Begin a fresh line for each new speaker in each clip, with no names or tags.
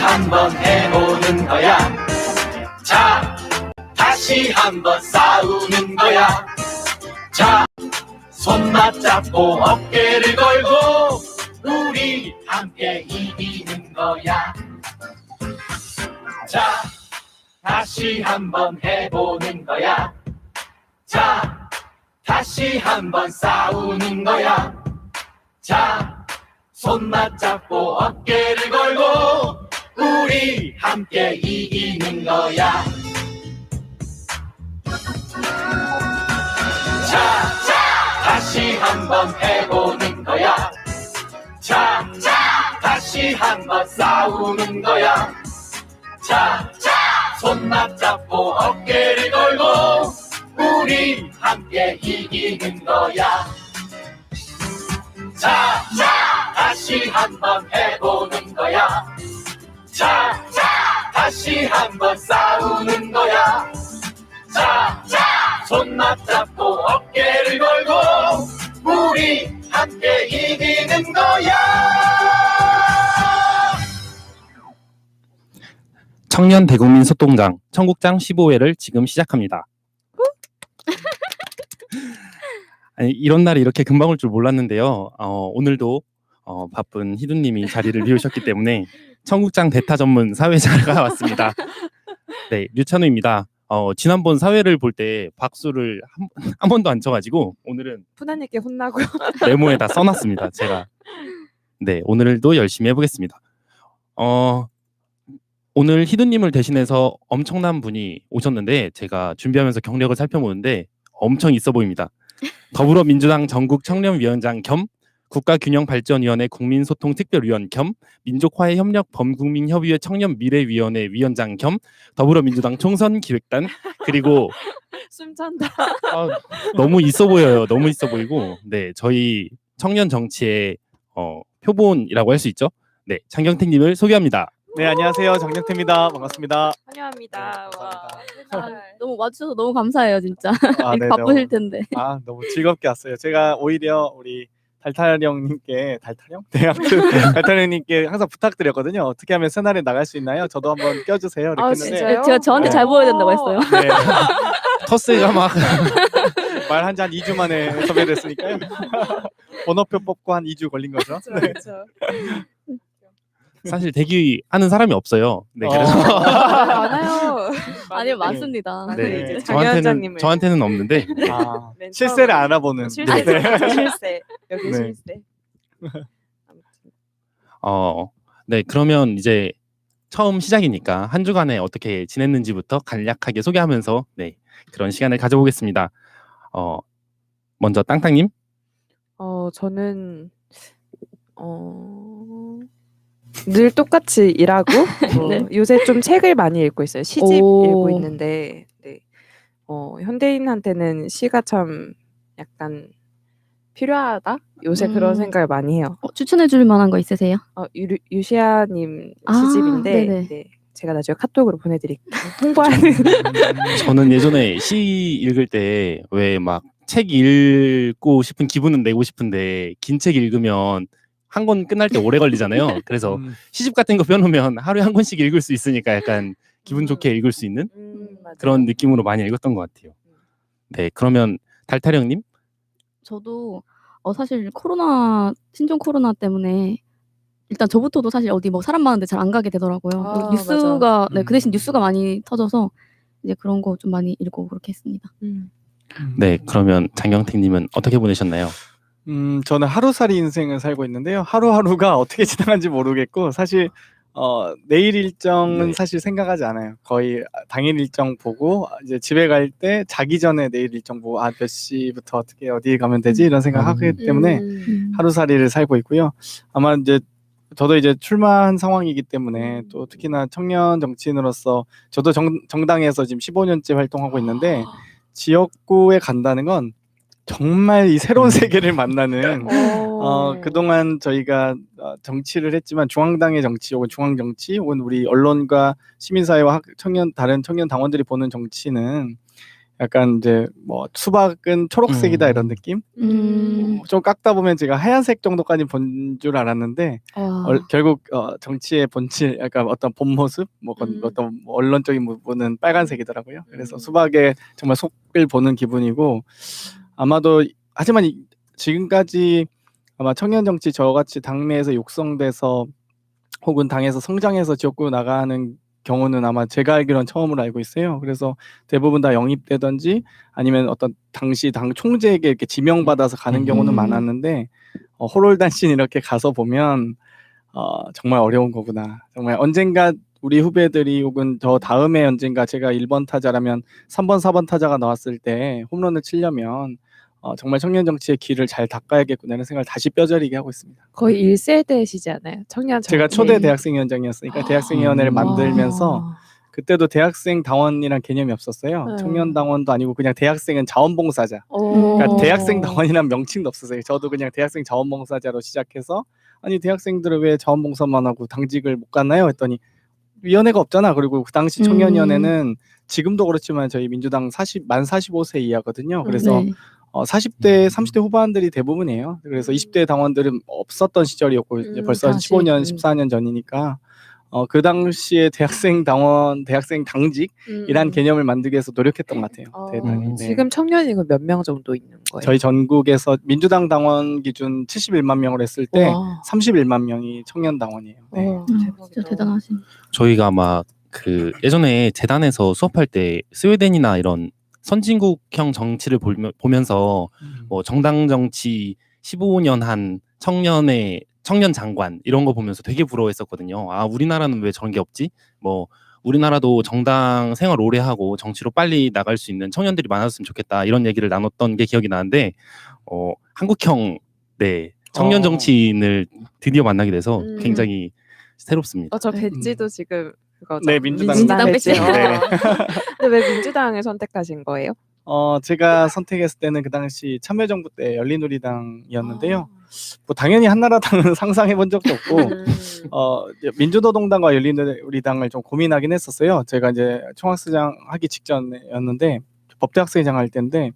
한번 해보는 거야. 자, 다시 한번 싸우는 거야. 자, 손 맞잡고 어깨를 걸고 우리 함께 이기는 거야. 자, 다시 한번 해보는 거야. 자, 다시 한번 싸우는 거야. 자, 손 맞잡고 어깨를 걸고 우리 함께 이기는 거야. 자, 다시 한번 해보는 거야. 자, 다시 한번 싸우는 거야. 자, 손 맞잡고 어깨를 걸고 우리 함께 이기는 거야. 자, 다시 한번 해보는 거야. 자, 다시 한번 싸우는 거야. 자, 손 맞잡고 어깨를 걸고 우리 함께 이기는 거야.
청년 대국민 소통장 청국장 15회를 지금 시작합니다. 아니, 이런 날이 이렇게 금방 올 줄 몰랐는데요. 오늘도 바쁜 희두님이 자리를 비우셨기 때문에 청국장 대타 전문 사회자가 왔습니다. 네, 류찬우입니다. 지난번 사회를 볼 때 박수를 한 번도 안 쳐가지고 오늘은
푸나님께 혼나고요.
메모에다 써놨습니다. 제가. 네, 오늘도 열심히 해보겠습니다. 오늘 희두님을 대신해서 엄청난 분이 오셨는데 제가 준비하면서 경력을 살펴보는데 엄청 있어 보입니다. 더불어민주당 전국 청년위원장 겸 국가균형발전위원회 국민소통특별위원 겸 민족화해협력 범국민협의회 청년미래위원회 위원장 겸 더불어민주당 총선기획단 그리고
숨찬다.
너무 있어 보여요. 너무 있어 보이고 네 저희 청년 정치의 표본이라고 할 수 있죠. 네 장경택님을 소개합니다.
네 안녕하세요 장경태입니다. 반갑습니다.
환영합니다.
네,
와.
너무 와주셔서 너무 감사해요 진짜.
네,
바쁘실 텐데.
너무 즐겁게 왔어요. 제가 오히려 우리 달타령님께 네, 아무튼 달타령님께 항상 부탁드렸거든요. 어떻게 하면 새날에 나갈 수 있나요? 저도 한번 껴주세요. 이렇게 했는데
진짜요?
제가 저한테
네.
잘 보여야 된다고 했어요.
네,
터스가 막
말 한 지 한 2주 만에 섭외됐으니까요. 번호표 뽑고 한 2주 걸린 거죠. 네.
그렇죠.
사실 대기하는 사람이 없어요. 네 그래서
많아요.
아니요 많습니다.
네,
이제 장 위원장님을.
저한테는 없는데
맨
실세를
처음에.
알아보는.
실세. 실세. 여기
네.
실세.
네 그러면 이제 처음 시작이니까 한 주간에 어떻게 지냈는지부터 간략하게 소개하면서 네 그런 시간을 가져보겠습니다. 먼저 땅땅님.
저는 늘 똑같이 일하고
네.
요새 좀 책을 많이 읽고 있어요. 시집
오.
읽고 있는데 네. 현대인한테는 시가 참 약간 필요하다. 요새 그런 생각을 많이 해요.
추천해줄 만한 거 있으세요?
유시아님
아,
시집인데
네네.
네, 제가 나중에 카톡으로 보내드릴게요. 홍보하는
저는 예전에 시 읽을 때 왜 막 책 읽고 싶은 기분은 내고 싶은데 긴 책 읽으면 한 권 끝날 때 오래 걸리잖아요. 그래서 시집 같은 거 펴놓으면 하루에 한 권씩 읽을 수 있으니까 약간 기분 좋게 읽을 수 있는
맞아요.
그런 느낌으로 많이 읽었던 것 같아요. 네, 그러면 달타령님?
저도 사실 신종 코로나 때문에 일단 저부터도 사실 어디 뭐 사람 많은데 잘 안 가게 되더라고요. 뉴스가 네, 그 대신 뉴스가 많이 터져서 이제 그런 거 좀 많이 읽고 그렇게 했습니다.
네, 그러면 장경택님은 어떻게 보내셨나요?
저는 하루살이 인생을 살고 있는데요. 하루하루가 어떻게 지나간지 모르겠고 사실 내일 일정은
네.
사실 생각하지 않아요. 거의 당일 일정 보고 이제 집에 갈 때 자기 전에 내일 일정 보고 몇 시부터 어떻게 어디에 가면 되지 이런 생각하기 때문에 하루살이를 살고 있고요. 아마 이제 저도 이제 출마한 상황이기 때문에 또 특히나 청년 정치인으로서 저도 정당에서 지금 15년째 활동하고 있는데 지역구에 간다는 건 정말 이 새로운 세계를 만나는 그동안 저희가 정치를 했지만 중앙당의 정치 혹은 중앙정치 혹은 우리 언론과 시민사회와 다른 청년 당원들이 보는 정치는 약간 이제 뭐 수박은 초록색이다 이런 느낌? 좀 깎다 보면 제가 하얀색 정도까지 본 줄 알았는데 결국 정치의 본질, 약간 어떤 본 모습, 뭐 어떤 언론적인 부분은 빨간색이더라고요. 그래서 수박에 정말 속을 보는 기분이고 아마도 하지만 지금까지 아마 청년 정치 저같이 당내에서 육성돼서 혹은 당에서 성장해서 지역구로 나가는 경우는 아마 제가 알기로는 처음으로 알고 있어요. 그래서 대부분 다 영입되든지 아니면 어떤 당시 당 총재에게 이렇게 지명받아서 가는 경우는 많았는데 호롤단신 이렇게 가서 보면 정말 어려운 거구나. 정말 언젠가 우리 후배들이 혹은 저 다음에 언젠가 제가 1번 타자라면 3번, 4번 타자가 나왔을 때 홈런을 치려면 정말 청년 정치의 길을 잘 닦아야겠구나 이런 생각을 다시 뼈저리게 하고 있습니다.
거의 1세대시지 않아요? 청년
제가
정치.
초대 대학생위원장이었으니까 대학생위원회를 만들면서 그때도 대학생 당원이란 개념이 없었어요. 청년 당원도 아니고 그냥 대학생은 자원봉사자. 그러니까 대학생 당원이란 명칭도 없었어요. 저도 그냥 대학생 자원봉사자로 시작해서 아니 대학생들은 왜 자원봉사만 하고 당직을 못 갔나요? 했더니 위원회가 없잖아. 그리고 그 당시 청년위원회는 지금도 그렇지만 저희 민주당 만 45세 이하거든요. 그래서 40대, 30대 후반들이 대부분이에요. 그래서 20대 당원들은 없었던 시절이었고 이제 벌써 15년, 14년 전이니까 그 당시에 대학생 당원, 대학생 당직이란 개념을 만들기 위해서 노력했던 것 같아요. 대단히. 네.
지금 청년이 몇 명 정도 있는 거예요?
저희 전국에서 민주당 당원 기준 71만 명을 했을 때 31만 명이 청년 당원이에요. 네.
진짜 대단하신.
저희가 아마 그 예전에 재단에서 수업할 때 스웨덴이나 이런 선진국형 정치를 보면서 뭐 정당 정치 15년 한 청년 장관 이런 거 보면서 되게 부러워했었거든요. 아, 우리나라는 왜 저런 게 없지? 뭐 우리나라도 정당 생활 오래 하고 정치로 빨리 나갈 수 있는 청년들이 많았으면 좋겠다 이런 얘기를 나눴던 게 기억이 나는데 한국형 청년 정치인을 드디어 만나게 돼서 굉장히 새롭습니다.
저 배지도 지금 그거죠.
네, 민주당
배지.
네. 근데 왜 민주당을 선택하신 거예요?
제가 선택했을 때는 그 당시 참여정부 때 열린우리당이었는데요. 뭐 당연히 한나라당은 상상해 본 적도 없고 민주노동당과 열린우리당을 좀 고민하긴 했었어요. 제가 이제 총학생회장 하기 직전이었는데 법대학생회장 할 때인데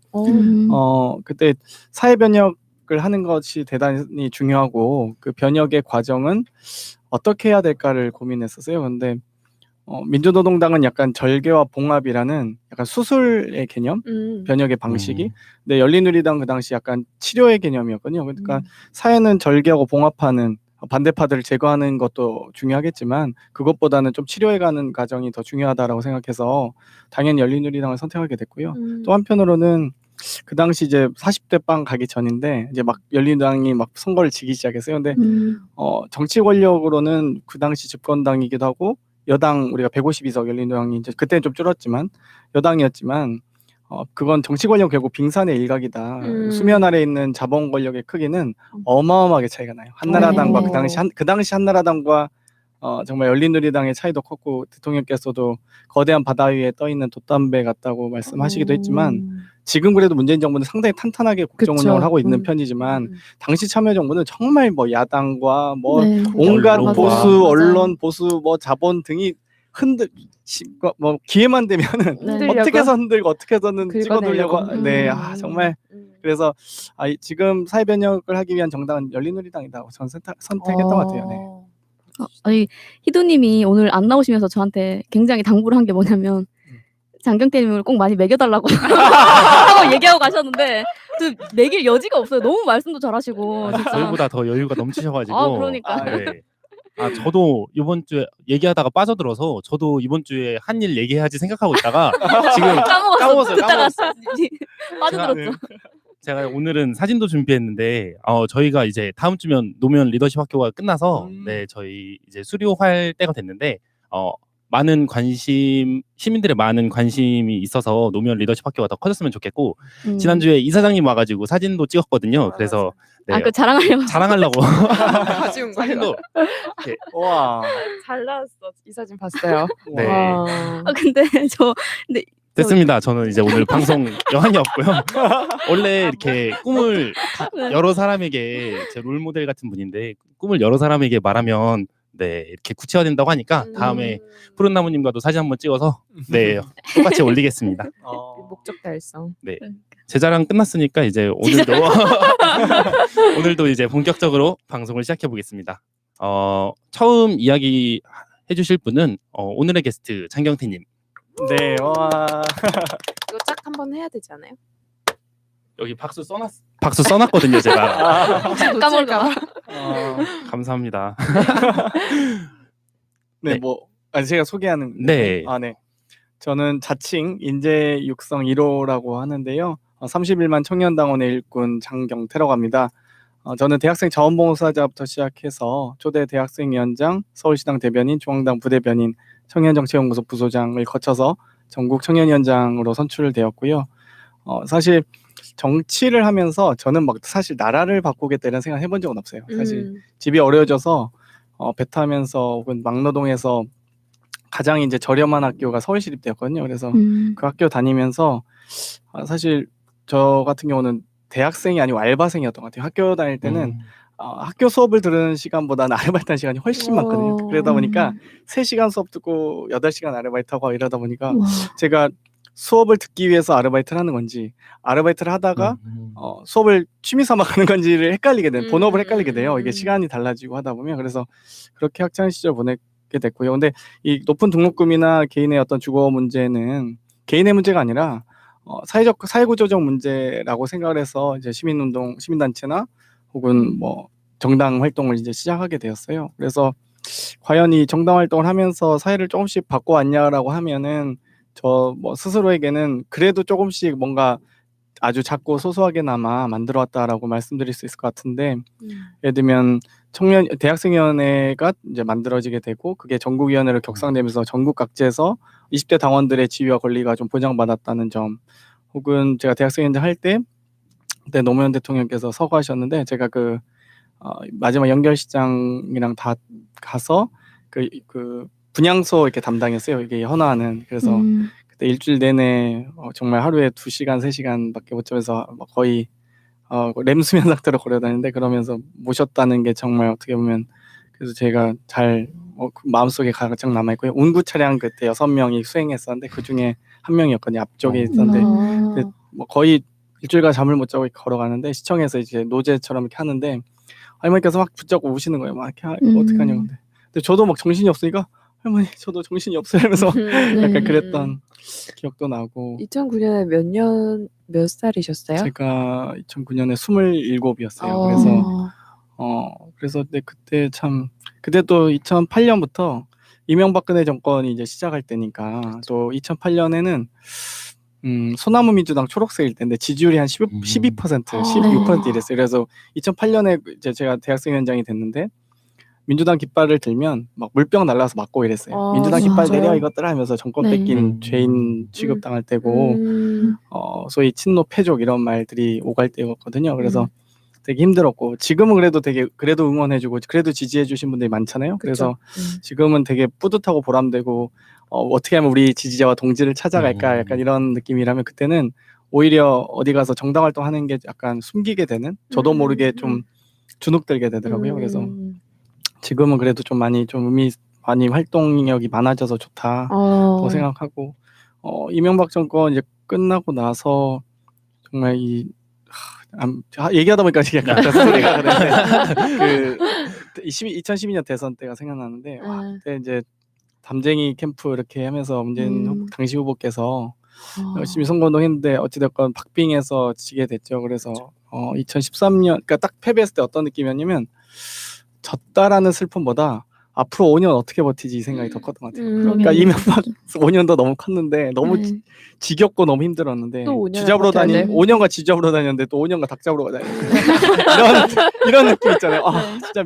그때 사회 변혁을 하는 것이 대단히 중요하고 그 변혁의 과정은 어떻게 해야 될까를 고민했었어요. 근데 민주노동당은 약간 절개와 봉합이라는 약간 수술의 개념, 변혁의 방식이. 근데 열린우리당 그 당시 약간 치료의 개념이었거든요. 그러니까 사회는 절개하고 봉합하는 반대파들을 제거하는 것도 중요하겠지만 그것보다는 좀 치료해가는 과정이 더 중요하다라고 생각해서 당연히 열린우리당을 선택하게 됐고요. 또 한편으로는 그 당시 이제 40대 빵 가기 전인데 이제 막 열린우리당이 막 선거를 지기 시작했어요. 근데 정치 권력으로는 그 당시 집권당이기도 하고 여당 우리가 152석 열린우리당이 이제 그때는 좀 줄었지만 여당이었지만 그건 정치 권력 결국 빙산의 일각이다. 수면 아래 있는 자본 권력의 크기는 어마어마하게 차이가 나요. 한나라당과 그 당시 한나라당과 정말 열린우리당의 차이도 컸고 대통령께서도 거대한 바다 위에 떠 있는 돛담배 같다고 말씀하시기도 했지만 지금 그래도 문재인 정부는 상당히 탄탄하게 국정 운영을 하고 있는 편이지만 당시 참여정부는 정말 뭐 야당과 뭐 온갖 보수 언론 보수 뭐 자본 등이 뭐 기회만 되면은 어떻게 해서 흔들고 어떻게 해서는 찍어두려고 정말 그래서 지금 사회 변혁을 하기 위한 정당은 열린우리당이다. 저는 선택했던 것 같아요. 네.
아니 희도님이 오늘 안 나오시면서 저한테 굉장히 당부를 한 게 뭐냐면 장경태님을 꼭 많이 먹여달라고 하고 얘기하고 가셨는데 저 먹일 여지가 없어요. 너무 말씀도 잘하시고 진짜.
저희보다 더 여유가 넘치셔가지고.
그러니까.
네. 저도 이번 주에 얘기하다가 빠져들어서 저도 이번 주에 한 일 얘기해야지 생각하고 있다가 지금 까먹었어요.
빠져들었죠.
제가 오늘은 사진도 준비했는데 저희가 이제 다음 주면 노무현 리더십 학교가 끝나서 저희 이제 수료할 때가 됐는데 많은 관심 시민들의 많은 관심이 있어서 노무현 리더십 학교가 더 커졌으면 좋겠고 지난주에 이사장님 와가지고 사진도 찍었거든요. 그래서
그 자랑하려고
가지고
사진도
와
잘 나왔어. 이 사진 봤어요.
네.
근데
됐습니다. 저는 이제 오늘 방송 여한이 없고요. 원래 이렇게 꿈을 여러 사람에게 제 롤모델 같은 분인데 꿈을 여러 사람에게 말하면 네 이렇게 구체화된다고 하니까 다음에
음.
푸른 나무님과도 사진 한번 찍어서 네 똑같이 올리겠습니다.
목적 달성.
제 자랑 끝났으니까 이제 오늘도 오늘도 이제 본격적으로 방송을 시작해 보겠습니다. 처음 이야기 해주실 분은 오늘의 게스트 장경태님.
네, 와.
이거 짝 한번 해야 되지 않아요?
여기 박수 써놨거든요 제가.
까먹을까 봐.
감사합니다.
네,
네.
뭐 제가 소개하는.
네.
네. 저는 자칭 인재 육성 1호라고 하는데요. 31만 청년당원의 일꾼 장경태라고 합니다. 저는 대학생 자원봉사자부터 시작해서 초대 대학생위원장, 서울시당 대변인, 중앙당 부대변인, 청년정치연구소 부소장을 거쳐서 전국 청년위원장으로 선출되었고요. 사실 정치를 하면서 저는 막 사실 나라를 바꾸겠다 이런 생각 해본 적은 없어요. 사실 집이 어려워져서 배 타면서 혹은 막노동에서 가장 이제 저렴한 학교가 서울시립대였거든요. 그래서 그 학교 다니면서 사실 저 같은 경우는 대학생이 아니고 알바생이었던 것 같아요. 학교 다닐 때는 학교 수업을 들은 시간보다는 아르바이트한 시간이 훨씬 많거든요. 그러다 보니까 3시간 수업 듣고 8시간 아르바이트하고 이러다 보니까
와.
제가 수업을 듣기 위해서 아르바이트를 하는 건지 아르바이트를 하다가 수업을 취미 삼아 가는 건지를 헷갈리게 돼요. 본업을 헷갈리게 돼요. 이게 시간이 달라지고 하다 보면. 그래서 그렇게 학창 시절 보내게 됐고요. 근데 이 높은 등록금이나 개인의 어떤 주거 문제는 개인의 문제가 아니라 사회구조적 문제라고 생각을 해서 이제 시민운동, 시민단체나 혹은 뭐 정당 활동을 이제 시작하게 되었어요. 그래서 과연 이 정당 활동을 하면서 사회를 조금씩 바꿔왔냐라고 하면은 저 뭐 스스로에게는 그래도 조금씩 뭔가 아주 작고 소소하게나마 만들어왔다라고 말씀드릴 수 있을 것 같은데, 예를 들면 대학생위원회가 이제 만들어지게 되고 그게 전국위원회로 격상되면서 전국 각지에서 20대 당원들의 지위와 권리가 좀 보장받았다는 점, 혹은 제가 대학생위원장 할 때 그때 노무현 대통령께서 서거하셨는데 제가 그 마지막 연결식장이랑 다 가서 그 분향소 이렇게 담당했어요. 이게 헌화하는. 그래서 그때 일주일 내내 정말 하루에 2시간, 3시간밖에 못 자면서 거의 렘수면 상태로 걸어다니는데, 그러면서 모셨다는 게 정말 어떻게 보면 그래서 제가 잘 마음속에 가장 남아있고요. 운구 차량 그때 6명이 수행했었는데 그 중에 한 명이었거든요. 앞쪽에 있었는데 근데 뭐 거의 일주일간 잠을 못 자고 걸어가는데 시청에서 이제 노제처럼 이렇게 하는데 할머니께서 막 붙잡고 우시는 거예요. 막 이렇게 어떡하냐고. 근데 저도 막 정신이 없으니까 할머니 저도 정신이 없어요 하면서 약간 그랬던 기억도 나고.
2009년에 몇 살이셨어요?
제가 2009년에 27이었어요. 그래서 그래서 근데 그때 참 그때 또 2008년부터 이명박근혜 정권이 이제 시작할 때니까 또 2008년에는 소나무 민주당 초록색일 때인데 지지율이 한 12%, 16% 이랬어요. 그래서 2008년에 이제 제가 대학생위원장이 됐는데 민주당 깃발을 들면 막 물병 날라서 맞고 이랬어요. 민주당 깃발
진짜요?
내려 이것들아 하면서 정권 뺏긴 죄인 취급당할 때고 소위 친노 패족 이런 말들이 오갈 때였거든요. 그래서 되게 힘들었고, 지금은 그래도 응원해주고 그래도 지지해주신 분들이 많잖아요. 그래서 지금은 되게 뿌듯하고 보람되고 어떻게 하면 우리 지지자와 동지를 찾아갈까 약간 이런 느낌이라면, 그때는 오히려 어디 가서 정당 활동하는 게 약간 숨기게 되는, 저도 모르게 좀 주눅들게 되더라고요. 그래서 지금은 그래도 좀 많이 활동력이 많아져서 좋다고 생각하고, 이명박 정권 이제 끝나고 나서 정말 얘기하다 보니까 약간 소리가 그랬는데 2012년 대선 때가 생각나는데 그때 이제 담쟁이 캠프 이렇게 하면서 문재인 당시 후보께서 열심히 선거운동했는데 어찌됐건 박빙해서 지게 됐죠. 그래서 2013년 그러니까 딱 패배했을 때 어떤 느낌이었냐면 졌다라는 슬픔보다 앞으로 5년 어떻게 버티지 이 생각이 더 컸던 것 같아요. 그러니까 이명박 5년도 너무 컸는데 너무 지겹고 너무 힘들었는데
또 5년을
쥐잡으러
버텨야 돼.
5년간 쥐잡으러 다녔는데 또 5년간 닭 잡으러 다녔는데 이런 느낌 있잖아요. 진짜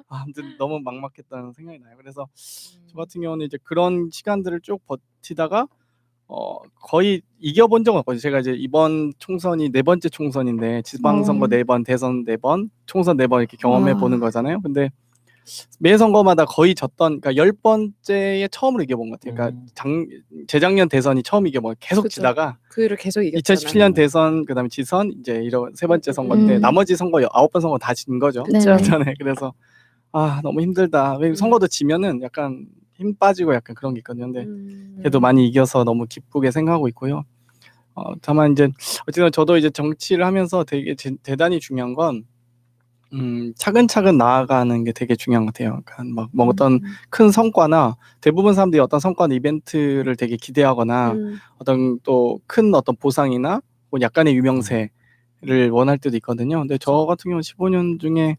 아무튼 너무 막막했다는 생각이 나요. 그래서 저 같은 경우는 이제 그런 시간들을 쭉 버티다가 거의 이겨본 적은 없거든요. 제가 이제 이번 총선이 4번째 총선인데 지방선거 4번, 대선 4번, 총선 4번 이렇게 경험해 보는 거잖아요. 근데 매 선거마다 거의 졌던, 그러니까 10번째에 처음으로 이겨본 것 같아요. 그러니까 재작년 대선이 처음 이겨본, 계속
그쵸.
지다가
그를 계속 이겼잖아요.
2017년 대선, 그다음에 지선, 이제 이런 3번째 선거 때 나머지 선거 9번 선거 다 진 거죠.
그쵸.
그전에. 그래서 너무 힘들다. 왜 선거도 지면은 약간 힘 빠지고 약간 그런 게 있거든요. 근데 그래도 많이 이겨서 너무 기쁘게 생각하고 있고요. 다만 이제 어쨌든 저도 이제 정치를 하면서 되게 대단히 중요한 건 차근차근 나아가는 게 되게 중요한 것 같아요. 그러니까 막 뭐 어떤 큰 성과나 대부분 사람들이 어떤 성과나 이벤트를 되게 기대하거나 어떤 또 큰 어떤 보상이나 뭐 약간의 유명세를 원할 때도 있거든요. 근데 저 같은 경우는 15년 중에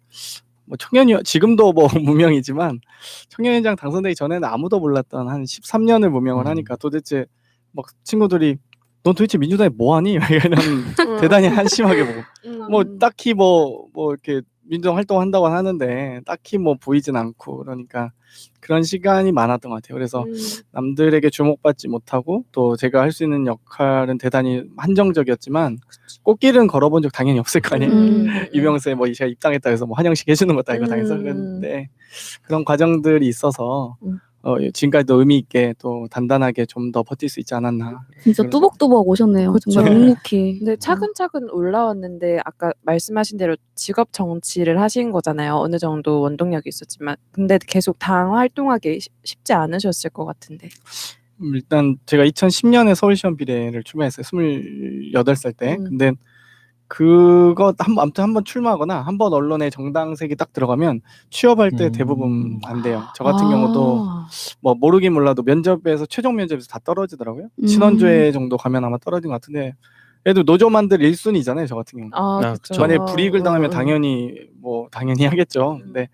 뭐 청년이 지금도 뭐 무명이지만 청년위원장 당선되기 전에는 아무도 몰랐던 한 13년을 무명을 하니까 도대체 막 친구들이 넌 도대체 민주당에 뭐하니? 이런 대단히 한심하게 보고 뭐 딱히 뭐 이렇게 민주당 활동한다고 하는데 딱히 뭐 보이진 않고 그러니까 그런 시간이 많았던 것 같아요. 그래서 남들에게 주목받지 못하고 또 제가 할 수 있는 역할은 대단히 한정적이었지만 꽃길은 걸어본 적 당연히 없을 거 아니에요. 유명세 뭐 제가 입당했다 해서 뭐 환영식 해주는 것도 아니고 당해서 그랬는데 그런 과정들이 있어서 지금까지도 의미 있게 또 단단하게 좀 더 버틸 수 있지 않았나.
진짜 뚜벅뚜벅 오셨네요.
그쵸.
정말 묵묵히.
근데 차근차근 올라왔는데 아까 말씀하신 대로 직업 정치를 하신 거잖아요. 어느 정도 원동력이 있었지만 근데 계속 당 활동하기 쉽지 않으셨을 것 같은데.
일단 제가 2010년에 서울시험 비례를 출마했어요. 28살 때. 근데 그거 아무튼 한번 출마하거나 한번 언론에 정당색이 딱 들어가면 취업할 때 대부분 안 돼요. 저 같은 경우도 뭐 모르긴 몰라도 면접에서 최종 면접에서 다 떨어지더라고요. 신원조회 정도 가면 아마 떨어진 것 같은데 얘도 노조만들 1순위잖아요. 저 같은 경우.
그쵸.
만약에 불이익을 당하면 당연히 하겠죠. 근데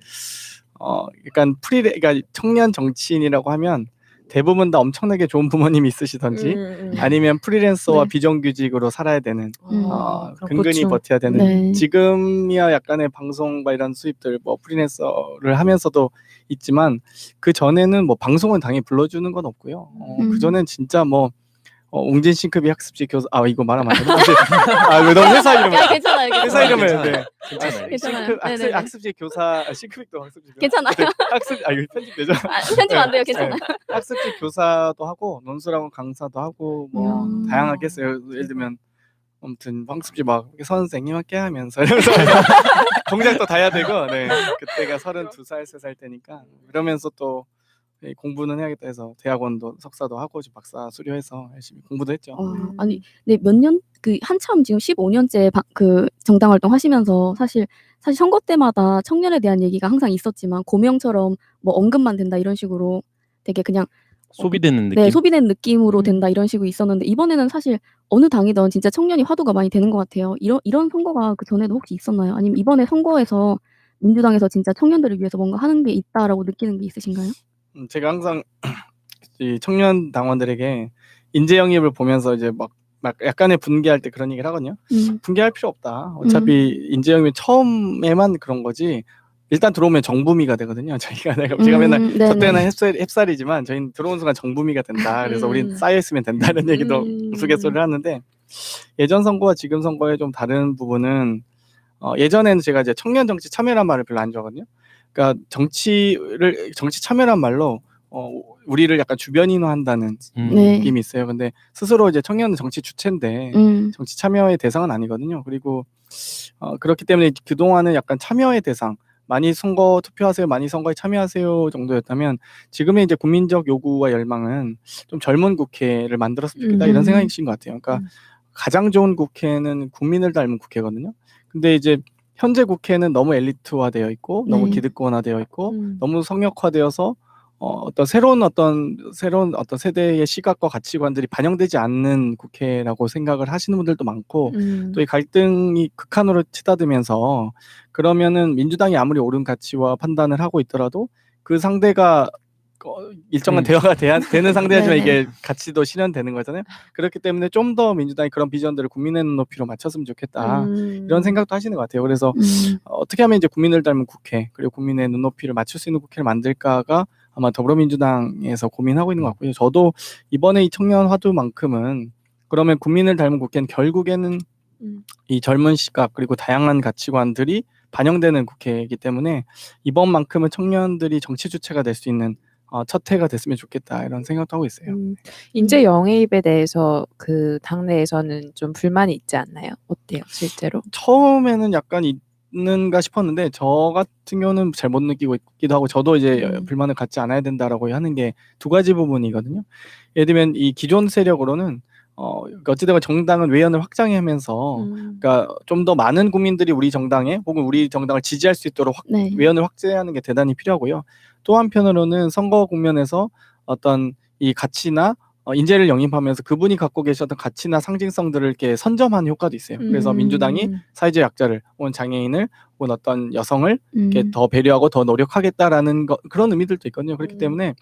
약간 그러니까 청년 정치인이라고 하면 대부분 다 엄청나게 좋은 부모님이 있으시던지 아니면 프리랜서와
네.
비정규직으로 살아야 되는
그럼
근근히
보충.
버텨야 되는
네.
지금이야 약간의 방송과 이런 수입들 뭐 프리랜서를 하면서도 있지만 그 전에는 뭐 방송은 당연히 불러주는 건 없고요. 그 전엔 진짜 뭐 웅진신급이 학습지 교사 이거 말하면 안 되나? 왜 너무 회사 이름을
야, 괜찮아요.
회사 이름을
괜찮아요.
네.
괜찮아요.
신급
네네네.
학습지 교사 신급도 학습지
괜찮아요.
학습 이거 편집되죠?
편집 안 돼요. 괜찮아요.
학습지 교사도 하고 논술학원 강사도 하고 뭐 다양하게 했어요. 예를 들면 아무튼 학습지 막 선생님 함께 하면서 이러면서 동작도 다 해야 되고 그때가 32살 3살 때니까 이러면서 또 공부는 해야겠다 해서 대학원도 석사도 하고 박사 수료해서 열심히 공부도 했죠.
아니, 네, 몇 년, 한참 지금 15년째 정당 활동 하시면서 사실 선거 때마다 청년에 대한 얘기가 항상 있었지만 고명처럼 뭐 언급만 된다 이런 식으로 되게 그냥
소비되는 느낌.
네, 소비된 느낌으로 된다 이런 식으로 있었는데 이번에는 사실 어느 당이든 진짜 청년이 화두가 많이 되는 것 같아요. 이런 선거가 그 전에도 혹시 있었나요? 아니면 이번에 선거에서 민주당에서 진짜 청년들을 위해서 뭔가 하는 게 있다라고 느끼는 게 있으신가요?
제가 항상 이 청년 당원들에게 인재 영입을 보면서 이제 막 약간의 분개할 때 그런 얘기를 하거든요. 분개할 필요 없다. 어차피 인재 영입이 처음에만 그런 거지. 일단 들어오면 정부미가 되거든요. 제가 맨날 저 때는 햅쌀이지만 저희는 들어온 순간 정부미가 된다. 그래서 우린 쌓여 있으면 된다는 얘기도 우스갯소리를 하는데 예전 선거와 지금 선거의 좀 다른 부분은 예전에는 제가 이제 청년 정치 참여란 말을 별로 안 좋아하거든요. 그러니까 정치 참여란 말로 우리를 약간 주변인화한다는 느낌이 있어요. 근데 스스로 이제 청년은 정치 주체인데 정치 참여의 대상은 아니거든요. 그리고 그렇기 때문에 그동안은 약간 참여의 대상, 많이 선거 투표하세요, 많이 선거에 참여하세요 정도였다면 지금의 이제 국민적 요구와 열망은 좀 젊은 국회를 만들었으면 좋겠다 이런 생각이신 것 같아요. 그러니까 가장 좋은 국회는 국민을 닮은 국회거든요. 근데 이제 현재 국회는 너무 엘리트화되어 있고 너무 기득권화되어 있고 너무 성역화되어서 어떤 새로운 세대의 시각과 가치관들이 반영되지 않는 국회라고 생각을 하시는 분들도 많고 또 이 갈등이 극한으로 치닫으면서 그러면은 민주당이 아무리 옳은 가치와 판단을 하고 있더라도 그 상대가 일정한 대화가 되는 상대지만 이게 가치도 실현되는 거잖아요. 그렇기 때문에 좀 더 민주당이 그런 비전들을 국민의 눈높이로 맞췄으면 좋겠다. 이런 생각도 하시는 것 같아요. 그래서 어떻게 하면 이제 국민을 닮은 국회 그리고 국민의 눈높이를 맞출 수 있는 국회를 만들까가 아마 더불어민주당에서 고민하고 있는 것 같고요. 저도 이번에 이 청년 화두만큼은 그러면 국민을 닮은 국회는 결국에는 이 젊은 시각 그리고 다양한 가치관들이 반영되는 국회이기 때문에 이번만큼은 청년들이 정치 주체가 될 수 있는 첫 해가 됐으면 좋겠다 이런 생각도 하고 있어요.
인재 영입에 대해서 그 당내에서는 좀 불만이 있지 않나요? 어때요, 실제로?
처음에는 약간 느끼는가 싶었는데 저 같은 경우는 잘 못 느끼고 있기도 하고 저도 이제 불만을 갖지 않아야 된다라고 하는 게 두 가지 부분이거든요. 예를 들면 이 기존 세력으로는 어찌되건 정당은 외연을 확장하면서 그러니까 좀 더 많은 국민들이 우리 정당에 혹은 우리 정당을 지지할 수 있도록
네.
외연을 확대하는 게 대단히 필요하고요. 또 한편으로는 선거 국면에서 어떤 이 가치나 인재를 영입하면서 그분이 갖고 계셨던 가치나 상징성들을 이렇게 선점하는 효과도 있어요. 그래서 민주당이 사회적 약자를 혹은 장애인을 혹은 어떤 여성을 이렇게 더 배려하고 더 노력하겠다라는 그런 의미들도 있거든요. 그렇기 때문에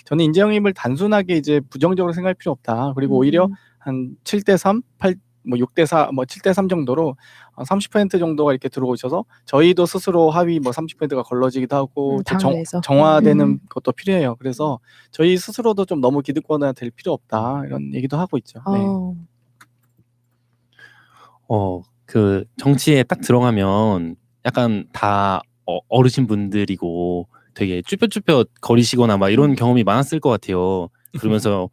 저는 인재 영입을 단순하게 이제 부정적으로 생각할 필요 없다. 그리고 오히려 한 7대3, 6대4, 7대3 정도로 30% 정도가 이렇게 들어오셔서 저희도 스스로 하위 30%가 걸러지기도 하고
당내에서.
정화되는 것도 필요해요. 그래서 저희 스스로도 좀 너무 기득권화 될 필요 없다 이런 얘기도 하고 있죠. 네.
그 정치에 딱 들어가면 약간 다 어르신 분들이고 되게 쭈뼛쭈뼛 거리시거나 막 이런 경험이 많았을 것 같아요. 그러면서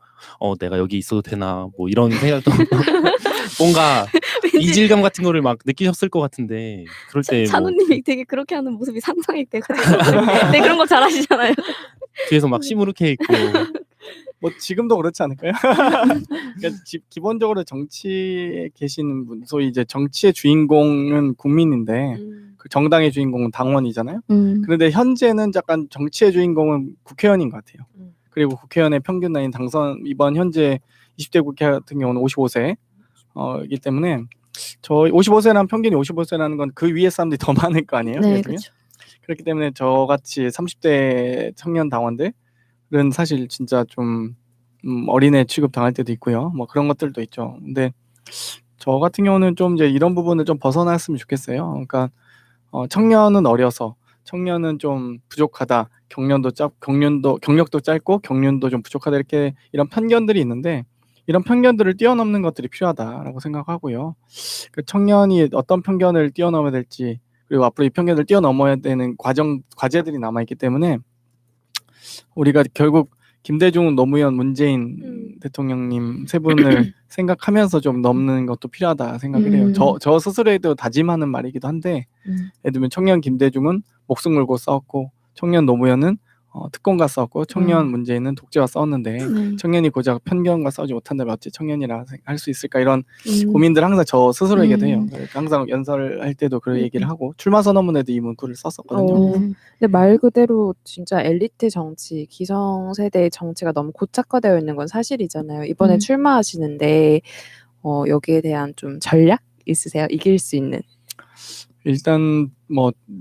내가 여기 있어도 되나 뭐 이런 생각도 뭔가 이질감 같은 거를 막 느끼셨을 것 같은데 그럴 때
찬우님이 되게 그렇게 하는 모습이 상상이 돼가지고 네 그런 거 잘하시잖아요.
뒤에서 막 시무룩해 있고
지금도 그렇지 않을까요? 그러니까 기본적으로 정치에 계시는 분, 소위 이제 정치의 주인공은 국민인데 그 정당의 주인공은 당원이잖아요. 그런데 현재는 약간 정치의 주인공은 국회의원인 것 같아요. 그리고 국회의원의 평균 나이는 이번 현재 20대 국회 같은 경우는 55세 이기 때문에 저희 55세라는 평균이 55세라는 건 그 위에 사람들이 더 많을 거 아니에요?
네, 그렇죠.
그렇기 때문에 저같이 30대 청년 당원들은 사실 진짜 좀 어린애 취급 당할 때도 있고요. 그런 것들도 있죠. 근데 저 같은 경우는 좀 이제 이런 부분을 좀 벗어났으면 좋겠어요. 그러니까 청년은 어려서 청년은 좀 부족하다. 경력도 짧고 경륜도 좀 부족하다. 이런 편견들이 있는데 이런 편견들을 뛰어넘는 것들이 필요하다라고 생각하고요. 그 청년이 어떤 편견을 뛰어넘어야 될지 그리고 앞으로 이 편견을 뛰어넘어야 되는 과제들이 남아있기 때문에 우리가 결국 김대중, 노무현, 문재인 대통령님 세 분을 생각하면서 좀 넘는 것도 필요하다 생각을 해요. 저 스스로에도 다짐하는 말이기도 한데 예를 들면 청년 김대중은 목숨 걸고 싸웠고 청년 노무현은 특권과 싸웠고 청년 문재인은 독재와 싸웠는데 청년이 고작 편견과 싸우지 못한다면 어찌 청년이라 할 수 있을까 이런 고민들 항상 저 스스로에게도 해요. 그러니까 항상 연설할 때도 그런 얘기를 하고 출마 선언문에도 이 문구를 썼었거든요.
근데 말 그대로 진짜 엘리트 정치, 기성세대의 정치가 너무 고착화되어 있는 건 사실이잖아요. 이번에 출마하시는데 여기에 대한 좀 전략 있으세요? 이길 수 있는?
일단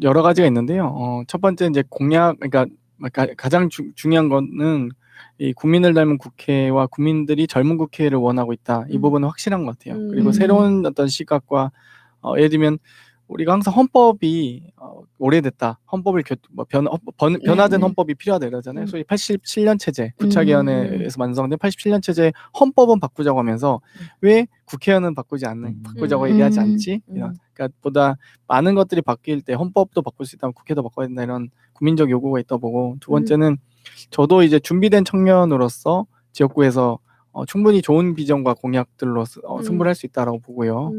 여러 가지가 있는데요. 첫 번째 이제 공약, 그러니까 가장 중요한 거는 이 국민을 닮은 국회와 국민들이 젊은 국회를 원하고 있다. 이 부분은 확실한 것 같아요. 그리고 새로운 어떤 시각과 예를 들면 우리가 항상 헌법이 오래됐다. 헌법을 변화된 헌법이 필요하다 이러잖아요. 소위 87년 체제, 부착위원회에서 완성된 87년 체제 헌법은 바꾸자고 하면서 왜 국회의원은 바꾸자고 얘기하지 않지? 그러니까 보다 많은 것들이 바뀔 때 헌법도 바꿀 수 있다면 국회도 바꿔야 된다 이런 국민적 요구가 있다 보고 두 번째는 저도 이제 준비된 청년으로서 지역구에서 충분히 좋은 비전과 공약들로 승부를 할 수 있다라고 보고요.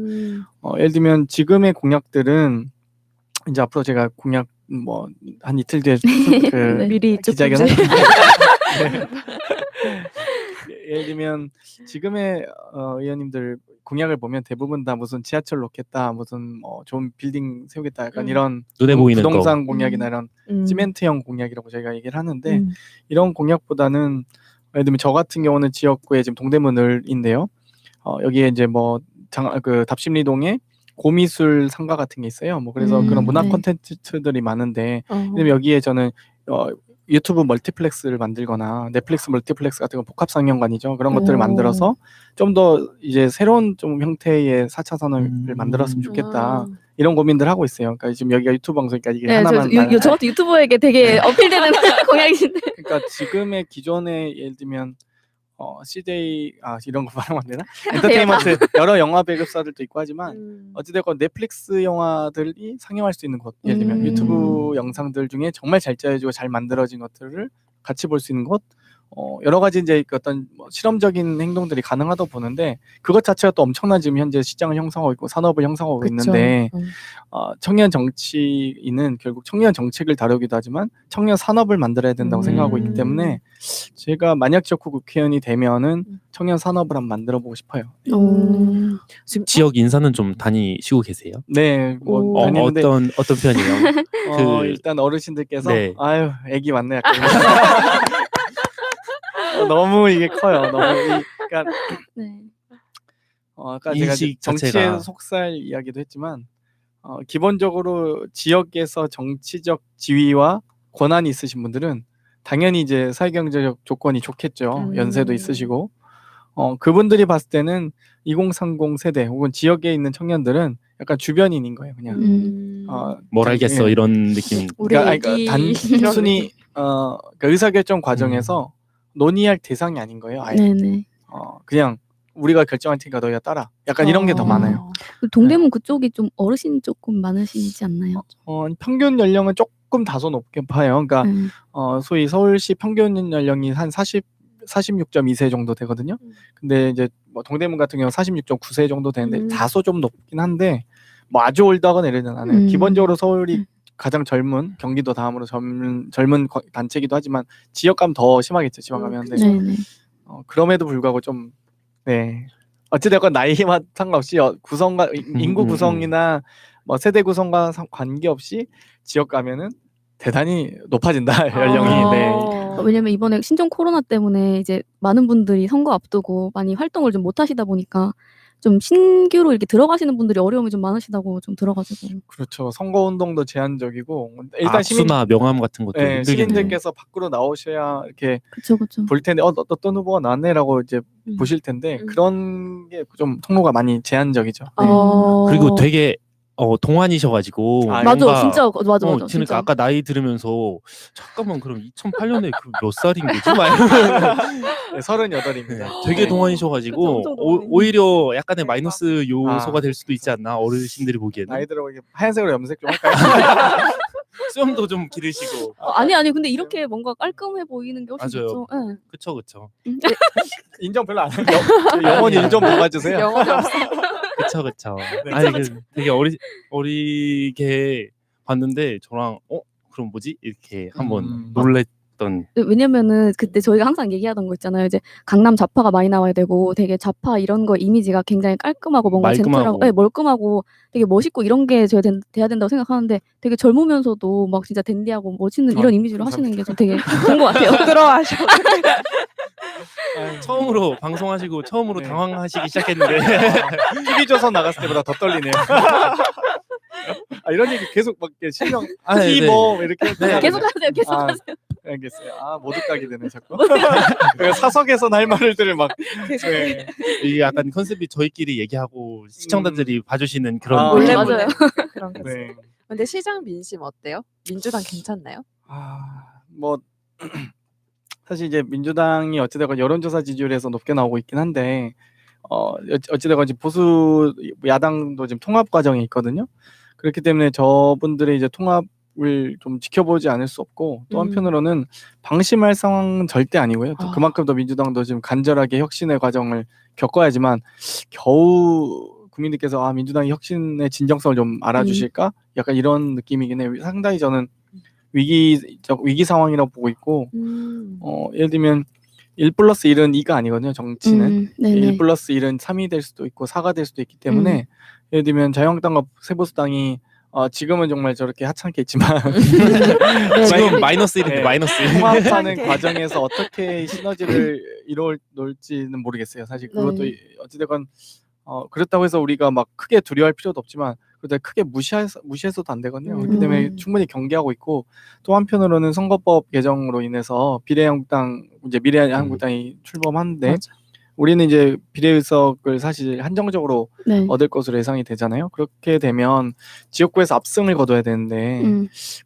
예를 들면 지금의 공약들은 이제 앞으로 제가 공약 한 이틀 뒤에
미리
기자회견 할 텐데 예를 들면 지금의 의원님들 공약을 보면 대부분 다 무슨 지하철 놓겠다, 무슨 좋은 빌딩 세우겠다, 약간 이런
눈에 보이는
부동산 공약이나 이런 시멘트형 공약이라고 저희가 얘기를 하는데 이런 공약보다는 예를 들면 저 같은 경우는 지역구에 지금 동대문을인데요. 여기에 이제 그 답심리동에 고미술 상가 같은 게 있어요. 그래서 그런 문화 콘텐츠들이 많은데 여기에 저는 유튜브 멀티플렉스를 만들거나 넷플릭스 멀티플렉스 같은 건 복합 상영관이죠. 그런 것들을 만들어서 좀 더 이제 새로운 좀 형태의 4차 산업을 만들었으면 좋겠다. 이런 고민들 하고 있어요. 그러니까 지금 여기가 유튜브 방송이니까 이게 하나만
저 같은 유튜버에게 되게 어필되는 공약이신데.
그러니까 지금의 기존의 예를 들면 CJ 이런 거 말하면 안 되나? 엔터테인먼트 여러 영화 배급사들도 있고 하지만 어찌됐건 넷플릭스 영화들이 상영할 수 있는 곳, 예를 들면 유튜브 영상들 중에 정말 잘 짜여지고 잘 만들어진 것들을 같이 볼 수 있는 곳, 여러 가지 이제 그 어떤 뭐 실험적인 행동들이 가능하다고 보는데 그것 자체가 또 엄청난 지금 현재 시장을 형성하고 있고 산업을 형성하고
그쵸.
있는데 청년 정치인은 결국 청년 정책을 다루기도 하지만 청년 산업을 만들어야 된다고 생각하고 있기 때문에 제가 만약 지역구 국회의원이 되면은 청년 산업을 한번 만들어 보고 싶어요.
지금
지역 인사는 좀 다니시고 계세요?
네, 뭐
오.
다니는데
어떤 편이에요?
일단 어르신들께서
네.
아유 애기 왔네 약간 너무 이게 커요. 너무 그러니까
네.
아까 제가 이제
인식
정치의
자체가.
속살 이야기도 했지만 기본적으로 지역에서 정치적 지위와 권한이 있으신 분들은 당연히 이제 사회경제적 조건이 좋겠죠. 연세도 있으시고 그분들이 봤을 때는 2030 세대 혹은 지역에 있는 청년들은 약간 주변인인 거예요. 그냥
뭘 알겠어
예.
이런 느낌.
우리
그러니까
애기
단순히 그러니까 의사결정 과정에서 논의할 대상이 아닌 거예요. 아예
네네.
그냥 우리가 결정할 테니까 너희가 따라. 약간 이런 게 더 많아요.
동대문 그쪽이 좀 어르신 조금 많으시지 않나요?
평균 연령은 조금 다소 높게 봐요. 그러니까 소위 서울시 평균 연령이 한 46.2세 정도 되거든요. 근데 이제 뭐 동대문 같은 경우 46.9세 정도 되는데 다소 좀 높긴 한데 뭐 아주 올드하거나 이러진 않아요. 기본적으로 서울이 가장 젊은 경기도 다음으로 젊은 단체이기도 하지만 지역 가면 더 심하겠죠. 지방 가면. 근데
네네.
그럼에도 불구하고 좀 네. 어찌됐건 나이와 상관없이 구성과 인구 구성이나 뭐 세대 구성과 관계없이 지역 가면은 대단히 높아진다 연령이. 네.
왜냐면 이번에 신종 코로나 때문에 이제 많은 분들이 선거 앞두고 많이 활동을 좀 못 하시다 보니까 좀 신규로 이렇게 들어가시는 분들이 어려움이 좀 많으시다고 좀 들어가지고.
그렇죠. 선거 운동도 제한적이고 일단
악수나 명함 같은 것도
네,
힘들겠네요.
시민들께서 밖으로 나오셔야 이렇게
그쵸.
볼 텐데 어떤 후보가 나왔네라고 이제 보실 텐데 그런 게 좀 통로가 많이 제한적이죠. 네.
그리고 되게 동안이셔가지고
맞아,
뭔가
진짜 맞아.
그러니까
진짜.
아까 나이 들으면서 잠깐만 그럼 2008년에 그 몇 살인 거지? 막 이러면서
네, 38입니다.
되게 동안이셔가지고
엄청 동안이네.
오히려 약간의 마이너스
아.
요소가 될 수도 있지 않나 어르신들이 보기에는.
나이 들어 하얀색으로 염색 좀 할까요?
수염도 좀 기르시고.
아니 근데 이렇게 뭔가 깔끔해 보이는 게 훨씬
맞아요.
좋죠. 네.
그쵸.
인정 별로 안 해요. 영원히 일 좀 봐주세요.
영혼이 없어.
그쵸.
네.
아니 되게 어리게 봤는데 저랑 그럼 뭐지 이렇게 한번 놀랬던.
왜냐면은 그때 저희가 항상 얘기하던 거 있잖아요. 이제 강남 좌파가 많이 나와야 되고 되게 좌파 이런 거 이미지가 굉장히 깔끔하고 뭔가
말끔하고.
젠틀하고 멀끔하고 되게 멋있고 이런 게 돼야 된다고 생각하는데 되게 젊으면서도 막 진짜 댄디하고 멋있는 이런 이미지로 하시는 게 좀 되게 좋은 것 같아요.
부끄러워하셔.
처음으로 방송하시고 처음으로
네.
당황하시기 시작했는데
TV조선 나갔을 때보다 더 떨리네요. 이런 얘기 계속 막 이렇게 실명
네.
뭐 이렇게
네.
계속 하세요.
아, 알겠어요. 모두까기 되네 자꾸. 사석에서 할 말을 들을 막 네.
이게 약간 컨셉이 저희끼리 얘기하고 시청자들이 봐주시는 그런
몰래
느낌.
맞아요.
그런 거.
네.
근데 시장 민심 어때요? 민주당 괜찮나요?
뭐 사실 이제 민주당이 어찌되건 여론조사 지지율에서 높게 나오고 있긴 한데 어찌되건 지금 보수 야당도 지금 통합 과정에 있거든요. 그렇기 때문에 저분들의 이제 통합을 좀 지켜보지 않을 수 없고 또 한편으로는 방심할 상황은 절대 아니고요. 또 그만큼 더 민주당도 지금 간절하게 혁신의 과정을 겪어야지만 겨우 국민들께서 민주당이 혁신의 진정성을 좀 알아주실까? 약간 이런 느낌이긴 해요. 상당히 저는 위기 상황이라고 보고 있고 예를 들면 1+1은 2가 아니거든요. 정치는 1+1은 3이 될 수도 있고 4가 될 수도 있기 때문에 예를 들면 자유한국당과 세보수당이 지금은 정말 저렇게 하찮게 있지만
지금 마이너스 1인데
네.
마이너스 1.
통합하는 과정에서 어떻게 시너지를 이룰지는 모르겠어요. 사실 그것도 어찌되건 그렇다고 해서 우리가 막 크게 두려워할 필요도 없지만 그래도 크게 무시해서도 안 되거든요. 그렇기 때문에 충분히 경계하고 있고 또 한편으로는 선거법 개정으로 인해서 미래한국당이 출범하는데
맞아.
우리는 이제 비례의석을 사실 한정적으로 얻을 것으로 예상이 되잖아요. 그렇게 되면 지역구에서 압승을 거둬야 되는데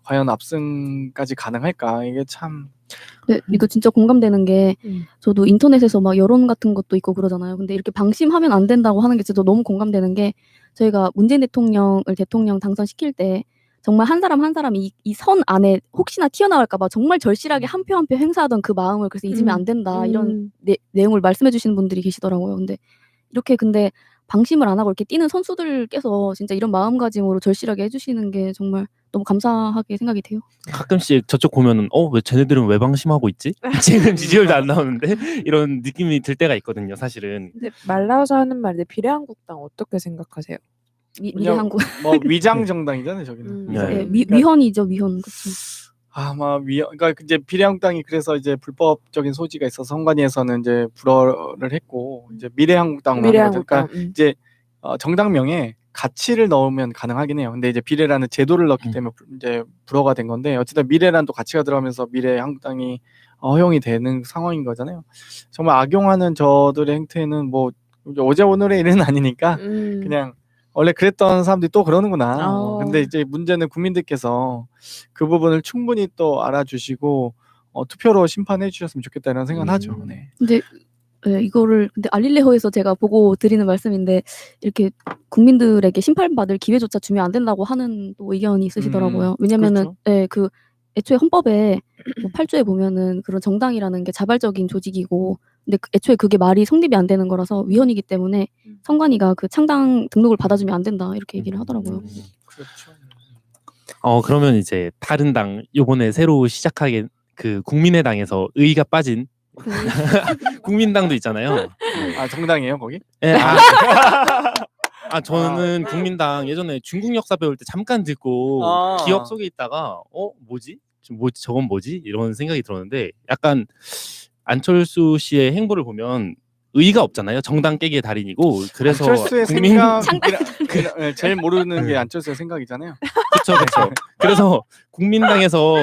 과연 압승까지 가능할까? 이게 참
네, 이거 진짜 공감되는 게 저도 인터넷에서 막 여론 같은 것도 있고 그러잖아요. 근데 이렇게 방심하면 안 된다고 하는 게 진짜 너무 공감되는 게 저희가 문재인 대통령을 대통령 당선시킬 때 정말 한 사람 한 사람이 이 선 안에 혹시나 튀어나갈까 봐 정말 절실하게 한 표 한 표 행사하던 그 마음을 그래서 잊으면 안 된다 이런 내용을 말씀해 주시는 분들이 계시더라고요. 근데 이렇게 근데 방심을 안 하고 이렇게 뛰는 선수들께서 진짜 이런 마음가짐으로 절실하게 해주시는 게 정말 너무 감사하게 생각이 돼요.
가끔씩 저쪽 보면은 왜 쟤네들은 왜 방심하고 있지? 지금 비주얼도 안 나오는데 이런 느낌이 들 때가 있거든요. 사실은.
근데 말 나와서 하는 말인데 비례한국당 어떻게 생각하세요?
미래한국
뭐 위장 정당이잖아요, 저기는.
네.
네, 위헌이죠, 위헌. 그렇죠.
아마 그러니까 이제 비례한국당이 그래서 이제 불법적인 소지가 있어서 선관위에서는 이제 불허를 했고 이제 미래한국당만 하는 거죠. 그러니까 이제 정당명에 가치를 넣으면 가능하긴 해요. 근데 이제 비례라는 제도를 넣기 때문에 이제 불허가 된 건데 어쨌든 미래라는 또 가치가 들어가면서 미래한국당이 허용이 되는 상황인 거잖아요. 정말 악용하는 저들의 행태는 뭐 어제 오늘의 일은 아니니까 그냥 원래 그랬던 사람들이 또 그러는구나. 근데 이제 문제는 국민들께서 그 부분을 충분히 또 알아주시고 투표로 심판해 주셨으면 좋겠다 이런 생각은 하죠. 네.
근데 이거를 근데 알릴레호에서 제가 보고 드리는 말씀인데 이렇게 국민들에게 심판받을 기회조차 주면 안 된다고 하는 또 의견이 있으시더라고요. 왜냐면은
그렇죠.
그 애초에 헌법에 뭐 8조에 보면은 그런 정당이라는 게 자발적인 조직이고 근데 애초에 그게 말이 성립이 안 되는 거라서 위헌이기 때문에 선관위가 그 창당 등록을 받아주면 안 된다 이렇게 얘기를 하더라고요.
그렇죠.
그러면 이제 다른 당 요번에 새로 시작하게 그 국민의당에서 의가 빠진 국민당도 있잖아요.
아 정당이에요 거기?
네, 저는 국민당 예전에 중국 역사 배울 때 잠깐 듣고 기억 속에 있다가 뭐지? 저건 뭐지? 이런 생각이 들었는데 약간 안철수 씨의 행보를 보면 의의가 없잖아요. 정당 깨기의 달인이고 그래서
안철수의 생각 제일 모르는 게 안철수의 생각이잖아요.
그렇죠. 그래서 국민당에서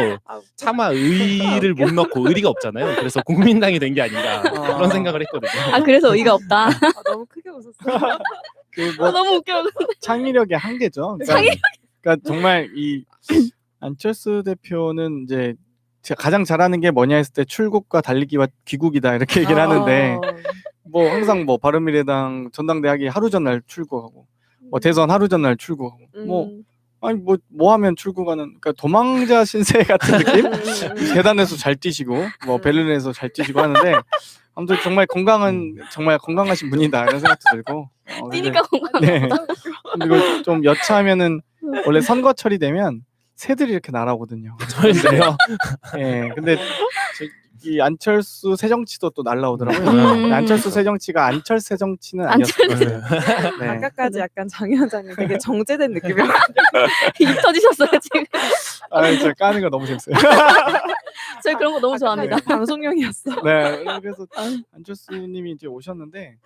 차마 의의를 못 넣고 의리가 없잖아요. 그래서 국민당이 된 게 아닌가 그런 생각을 했거든요.
그래서 의의가 없다.
너무 크게 웃었어.
너무 웃겨.
창의력의 한계죠. 그러니까 정말 이 안철수 대표는 이제 제가 가장 잘하는 게 뭐냐 했을 때 출국과 달리기와 귀국이다 이렇게 얘기를 하는데 뭐 항상 뭐 바른미래당 전당대 하기 하루 전날 출국하고 뭐 대선 하루 전날 출국하고 뭐 하면 출국하는 그러니까 도망자 신세 같은 느낌? 계단에서 잘 뛰시고 뭐 베를린에서 잘 뛰시고 하는데 아무튼 정말 건강하신 분이다 이런 생각도 들고
뛰니까 건강.
네. 그리고 좀 여차하면은 원래 선거철이 되면 새들이 이렇게 날아오거든요.
저인데요.
네, 근데 이 안철수 새정치도 또 날라오더라고요. 안철수 새정치가 안철 새정치는 아니었어요. 네.
아까까지 약간 장 위원장님 되게 정제된 느낌이었거든요.
입 터지셨어요 지금.
저 까는 거 너무 재밌어요.
저희 그런 거 너무 좋아합니다.
방송용이었어.
네, 그래서 안철수님이 이제 오셨는데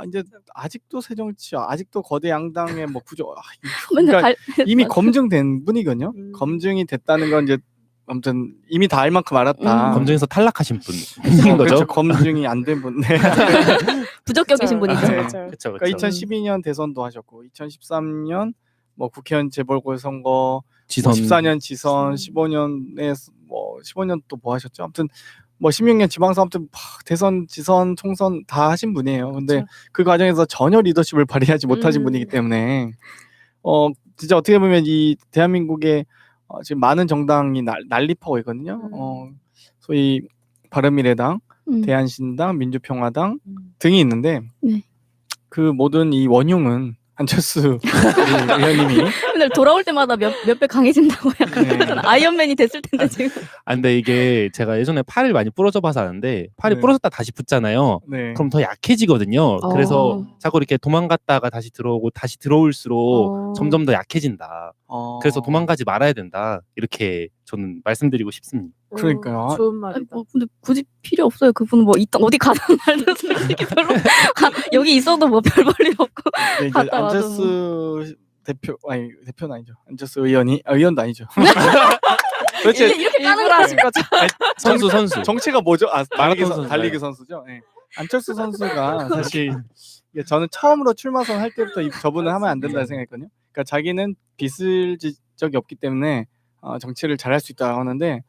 이제 아직도 새정치, 아직도 거대 양당의 뭐 구조, 그러니까 이미 검증된 분이거든요. 검증이 됐다는 건 이제 아무튼 이미 다 알 만큼 알았다.
검증에서 탈락하신 분인 거죠.
그렇죠. 검증이 안 된 분. 네.
부적격이신 분이죠.
그렇죠.
그러니까 2012년 대선도 하셨고, 2013년 뭐 국회의원 재보궐선거,
지선.
14년 지선, 15년에 뭐 15년 또 뭐 하셨죠? 아무튼 뭐 16년 지방선 아무튼 대선, 지선, 총선 다 하신 분이에요. 근데
그렇죠.
그 과정에서 전혀 리더십을 발휘하지 못하신 분이기 때문에 진짜 어떻게 보면 이 대한민국의 지금 많은 정당이 난립하고 있거든요. 소위 바른미래당, 대한신당, 민주평화당 등이 있는데 그 모든 이 원흉은 안철수 의원님이
맨날 돌아올 때마다 몇 배 강해진다고 약간 아이언맨이 됐을 텐데 지금.
근데 이게 제가 예전에 팔을 많이 부러져 봐서 아는데 팔이 부러졌다 다시 붙잖아요.
네.
그럼 더 약해지거든요. 그래서 자꾸 이렇게 도망갔다가 다시 들어오고 다시 들어올수록 점점 더 약해진다. 그래서 도망가지 말아야 된다. 이렇게 저는 말씀드리고 싶습니다.
그러니까요.
좋은 말이다.
근데 굳이 필요 없어요. 그분은 뭐 어디 가든 말든 솔직히 별로 여기 있어도 뭐 별 볼 일 없고.
네, 이제
갔다 와도
안철수 대표는 아니죠. 안철수 의원도 아니죠. 도대체
이렇게 까는 거 하신 거죠?
선수.
정체가 뭐죠?
선수.
달리기 선수죠. 네. 안철수 선수가 사실 저는 처음으로 출마선 할 때부터 저분은 하면 안 된다는 생각했거든요. 그러니까 자기는 빚을 적이 없기 때문에 정치를 잘할 수 있다고 하는데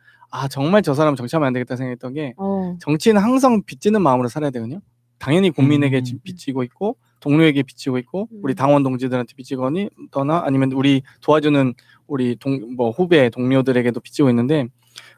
정말 저 사람 정치하면 안 되겠다 생각했던 게 정치는 항상 빚지는 마음으로 살아야 되거든요. 당연히 국민에게 빚지고 있고 동료에게 비치고 있고 우리 당원 동지들한테 비치거나 아니면 우리 도와주는 우리 후배 동료들에게도 비치고 있는데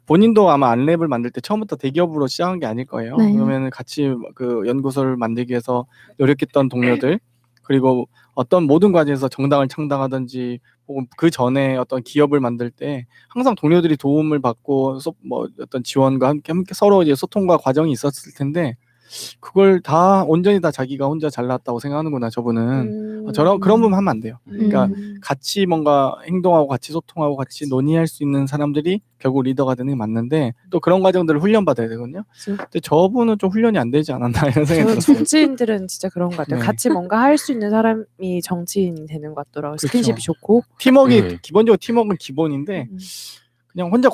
본인도 아마 안랩을 만들 때 처음부터 대기업으로 시작한 게 아닐 거예요.
네.
그러면 같이 그 연구소를 만들기 위해서 노력했던 동료들 그리고 어떤 모든 과정에서 정당을 창당하든지 혹은 그 전에 어떤 기업을 만들 때 항상 동료들이 도움을 받고 어떤 지원과 함께 서로 이제 소통과 과정이 있었을 텐데 그걸 다 온전히 다 자기가 혼자 잘났다고 생각하는구나 저분은. 그런 부분 하면 안 돼요. 그러니까 같이 뭔가 행동하고 같이 소통하고 같이 논의할 수 있는 사람들이 결국 리더가 되는 게 맞는데 또 그런 과정들을 훈련받아야 되거든요. 근데 저분은 좀 훈련이 안 되지 않았나 이런 생각이 들었어요.
정치인들은 진짜 그런 것 같아요.
네.
같이 뭔가 할 수 있는 사람이 정치인이 되는 것 같더라고요.
그렇죠.
스킨십이 좋고.
팀워크가
네.
기본적으로 팀워크는 기본인데 그냥 혼자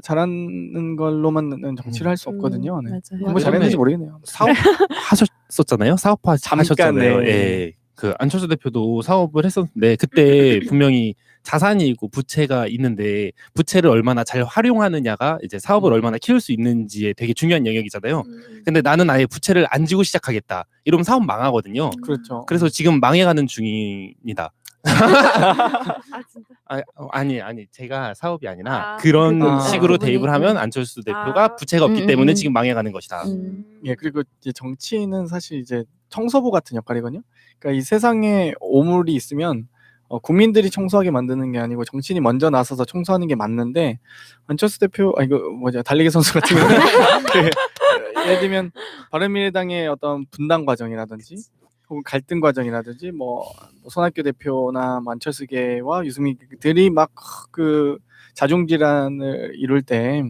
잘하는 걸로만 정치를 할 수 없거든요. 네.
맞아요.
공부 잘했는지 모르겠네요.
사업 하셨었잖아요. 사업화 하셨잖아요.
네.
예. 그 안철수 대표도 사업을 했었는데 그때 분명히 자산이 있고 부채가 있는데 부채를 얼마나 잘 활용하느냐가 이제 사업을 얼마나 키울 수 있는지에 되게 중요한 영역이잖아요. 근데 나는 아예 부채를 안 지고 시작하겠다. 이러면 사업 망하거든요.
그렇죠.
그래서 지금 망해가는 중입니다.
아 진짜.
아니 제가 사업이 아니라
아,
그런
그분,
식으로
그분이,
대입을 하면 안철수 대표가
아.
부채가 없기 때문에 지금 망해가는 것이다.
예, 그리고 이제 정치인은 사실 이제 청소부 같은 역할이거든요. 그러니까 이 세상에 오물이 있으면 국민들이 청소하게 만드는 게 아니고 정치인이 먼저 나서서 청소하는 게 맞는데 안철수 대표 달리기 선수 같은 경우는 예를 들면 바른미래당의 어떤 분당 과정이라든지 혹은 갈등 과정이라든지 손학규 대표나 안철수계와 유승민들이 막 그 자중질환을 이룰 때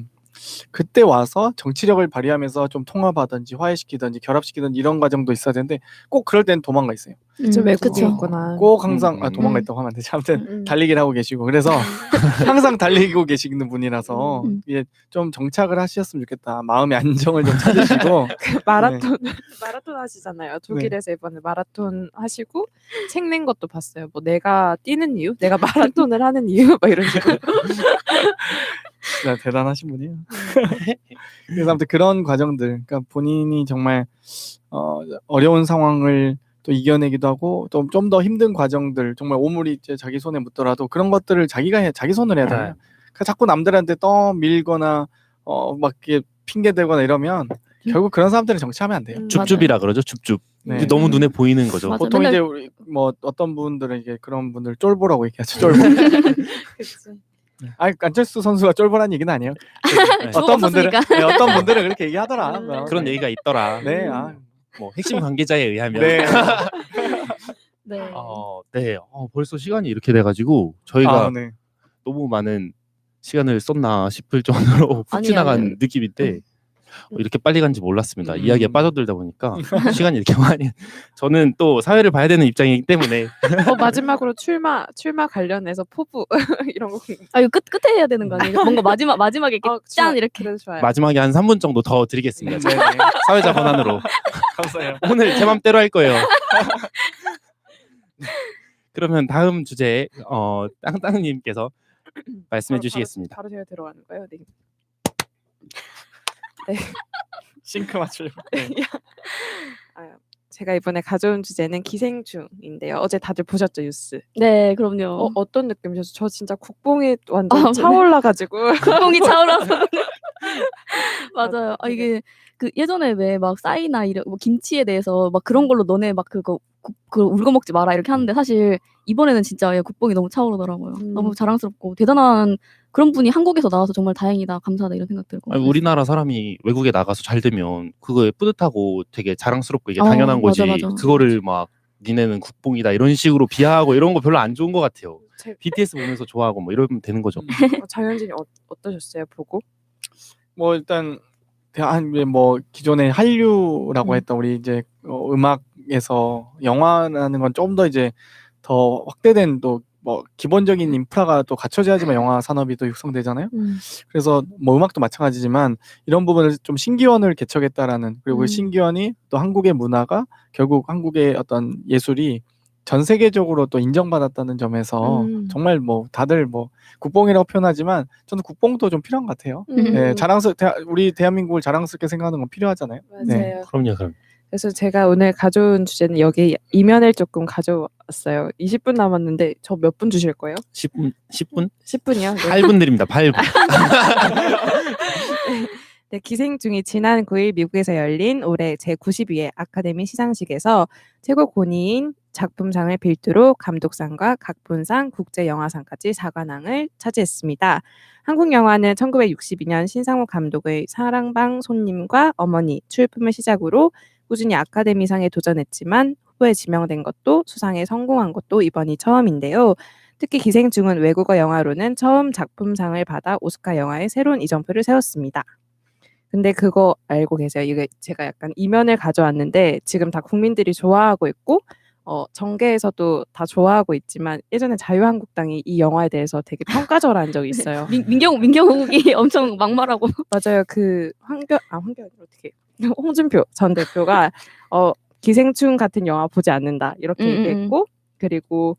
그때 와서 정치력을 발휘하면서 좀 통합하든지 화해시키든지 결합시키든지 이런 과정도 있어야 되는데 꼭 그럴 때는 도망가 있어요.
좀 외국에
그쵸.
있구나.
꼭 항상 도망가 있다고 하면 안 되지. 아무튼 달리기를 하고 계시고 그래서 항상 달리고 계시는 분이라서 이게 좀 정착을 하셨으면 좋겠다. 마음의 안정을 좀 찾으시고
마라톤 하시잖아요. 독일에서 이번에 마라톤 하시고 책 낸 것도 봤어요. 뭐 내가 뛰는 이유, 내가 마라톤을 하는 이유, 막 이런 식으로.
진짜 대단하신 분이에요. 그래서 아무튼 그런 과정들, 그러니까 본인이 정말 어려운 상황을 또 이겨내기도 하고 또 좀 더 힘든 과정들, 정말 오물이 이제 자기 손에 묻더라도 그런 것들을 자기 손으로 해야 돼요. 그러니까 자꾸 남들한테 떠밀거나 막 이렇게 핑계 대거나 이러면 결국 그런 사람들은 정치하면 안 돼요.
줍줍이라 그러죠. 줍줍.
네.
너무 눈에 보이는 거죠.
맞아.
보통
맨날-
이제 우리 어떤 분들은 이게 그런 분들 쫄보라고 얘기하죠. 쫄보.
그치.
안철수 선수가 쫄보란 얘기는 아니에요.
주어가 없었으니까.
어떤 분들은 그렇게 얘기하더라. 뭐.
그런 얘기가 있더라.
네,
뭐 핵심 관계자에 의하면.
네.
네.
네. 벌써 시간이 이렇게 돼가지고 저희가
네.
너무 많은 시간을 썼나 싶을 정도로 푹
아니에요,
지나간
아니에요.
느낌인데 이렇게 빨리 간지 몰랐습니다.
음.
이야기에 빠져들다 보니까 시간이 이렇게 많이. 저는 또 사회를 봐야 되는 입장이기 때문에
마지막으로 출마 관련해서 포부 이런 거.
이거 끝에 해야 되는 거 아니에요? 뭔가 마지막에 이렇게 짠 이렇게.
그래도 좋아요.
마지막에 한 3분 정도 더 드리겠습니다.
네.
사회자 권한으로.
감사해요.
오늘 제 맘대로 할 거예요. 그러면 다음 주제에 땅땅님께서 말씀해 주시겠습니다.
바로 제가 들어가는 거예요. 네.
싱크 맞추려고.
제가 이번에 가져온 주제는 기생충인데요. 어제 다들 보셨죠, 뉴스?
네, 그럼요.
어떤 느낌이셨어요? 저 진짜 국뽕이 완전 차올라가지고.
국뽕이 차올라서. 맞아요. 이게 그 예전에 왜 막 쌀이나 이런 뭐 김치에 대해서 막 그런 걸로 너네 막 그거 울고 먹지 마라 이렇게 하는데 사실 이번에는 진짜 국뽕이 너무 차오르더라고요. 너무 자랑스럽고 대단한 그런 분이 한국에서 나와서 정말 다행이다, 감사하다 이런 생각 들고.
우리나라 사람이 외국에 나가서 잘 되면 그거에 뿌듯하고 되게 자랑스럽고 이게 당연한 거지.
맞아.
그거를 막 니네는 국뽕이다 이런 식으로 비하하고 이런 거 별로 안 좋은 것 같아요. BTS 보면서 좋아하고 뭐 이러면 되는 거죠.
장현진이 어떠셨어요, 보고?
뭐 일단 뭐 기존에 한류라고 했던 우리 이제 음악에서 영화라는 건 좀 더 이제 더 확대된 또 뭐 기본적인 인프라가 또 갖춰져야지만 영화 산업이 또 육성되잖아요. 그래서 뭐 음악도 마찬가지지만 이런 부분을 좀 신기원을 개척했다라는, 그리고 그 신기원이 또 한국의 문화가 결국 한국의 어떤 예술이 전 세계적으로 또 인정받았다는 점에서 정말 뭐 다들 뭐 국뽕이라고 표현하지만 저는 국뽕도 좀 필요한 것 같아요. 네, 우리 대한민국을 자랑스럽게 생각하는 건 필요하잖아요.
맞아요.
네.
그럼요.
그래서 제가 오늘 가져온 주제는 여기 이면을 조금 가져왔어요. 20분 남았는데 저 몇 분 주실 거예요?
10분? 10분?
10분이요?
8분 드립니다. 8분.
네, 기생충이 지난 9일 미국에서 열린 올해 제92회 아카데미 시상식에서 최고 권위인 작품상을 필두로 감독상과 각본상, 국제영화상까지 4관왕을 차지했습니다. 한국 영화는 1962년 신상호 감독의 사랑방 손님과 어머니 출품을 시작으로 꾸준히 아카데미상에 도전했지만 후보에 지명된 것도 수상에 성공한 것도 이번이 처음인데요. 특히 기생충은 외국어 영화로는 처음 작품상을 받아 오스카 영화의 새로운 이정표를 세웠습니다. 근데 그거 알고 계세요? 이게 제가 약간 이면을 가져왔는데 지금 다 국민들이 좋아하고 있고 정계에서도 다 좋아하고 있지만 예전에 자유한국당이 이 영화에 대해서 되게 평가절하한 적이 있어요.
민경욱이 엄청 막말하고
맞아요. 그 황교안 어떻게 홍준표 전 대표가 기생충 같은 영화 보지 않는다 이렇게 얘기했고 그리고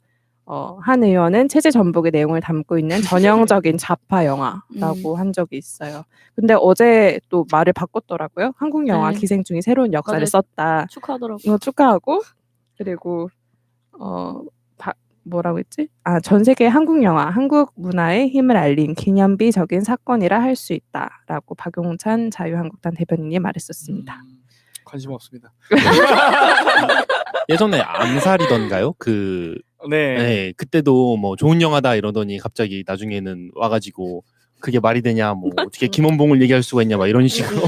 한 의원은 체제 전복의 내용을 담고 있는 전형적인 좌파 영화라고 한 적이 있어요. 근데 어제 또 말을 바꿨더라고요. 한국 영화
네.
기생충이 새로운 역사를
맞아요.
썼다.
축하하더라고요.
이거 축하하고 그리고 뭐라고 했지? 전 세계 한국 영화, 한국 문화의 힘을 알린 기념비적인 사건이라 할 수 있다라고 박용찬 자유한국당 대변인이 말했었습니다.
관심 없습니다.
예전에 암살이던가요? 네, 그때도 뭐 좋은 영화다 이러더니 갑자기 나중에는 와가지고 그게 말이 되냐, 뭐 어떻게 김원봉을 얘기할 수가 있냐, 막 이런 식으로.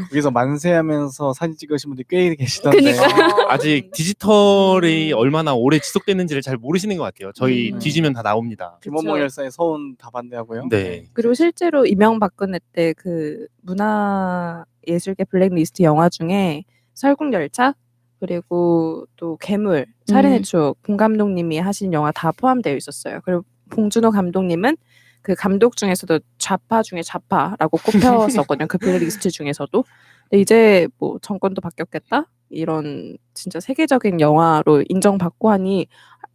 거기서 만세하면서 사진 찍으신 분들이 꽤 계시던데.
그러니까.
아직 디지털이 얼마나 오래 지속됐는지를 잘 모르시는 것 같아요. 저희 뒤지면 다 나옵니다.
김원봉 열사의 서운 다 반대하고요.
네.
그리고 실제로 이명박근혜 때 그 문화예술계 블랙리스트 영화 중에 설국열차 그리고 또 괴물, 살인의 추억, 봉 감독님이 하신 영화 다 포함되어 있었어요. 그리고 봉준호 감독님은 그 감독 중에서도 좌파 중에 좌파라고 꼽혔었거든요. 그 블랙리스트 중에서도. 근데 이제 뭐 정권도 바뀌었겠다? 이런 진짜 세계적인 영화로 인정받고 하니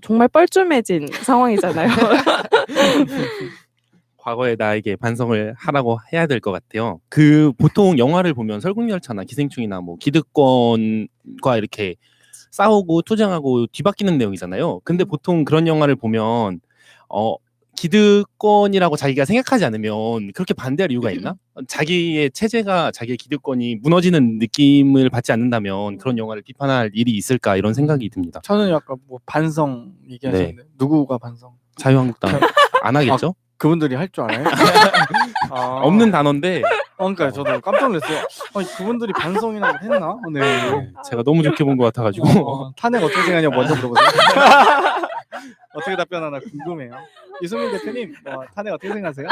정말 뻘쭘해진 상황이잖아요.
과거에 나에게 반성을 하라고 해야 될 것 같아요. 보통 영화를 보면 설국열차나 기생충이나 뭐 기득권과 이렇게 싸우고 투쟁하고 뒤바뀌는 내용이잖아요. 근데 보통 그런 영화를 보면 기득권이라고 자기가 생각하지 않으면 그렇게 반대할 이유가 있나? 자기의 체제가 자기의 기득권이 무너지는 느낌을 받지 않는다면 그런 영화를 비판할 일이 있을까 이런 생각이 듭니다.
저는 약간 뭐 반성 얘기하셨는데 누구가 반성?
자유한국당 안 하겠죠?
그분들이 할 줄 알아요?
없는 단어인데
그러니까 저도 깜짝 놀랐어요. 그분들이 반성이라고 했나? 네.
제가 너무 좋게 본 것 같아가지고
탄핵 어떻게 생각하냐고 먼저 물어보세요. 어떻게 답변하나 궁금해요. 이수민 대표님, 탄핵 어떻게 생각하세요?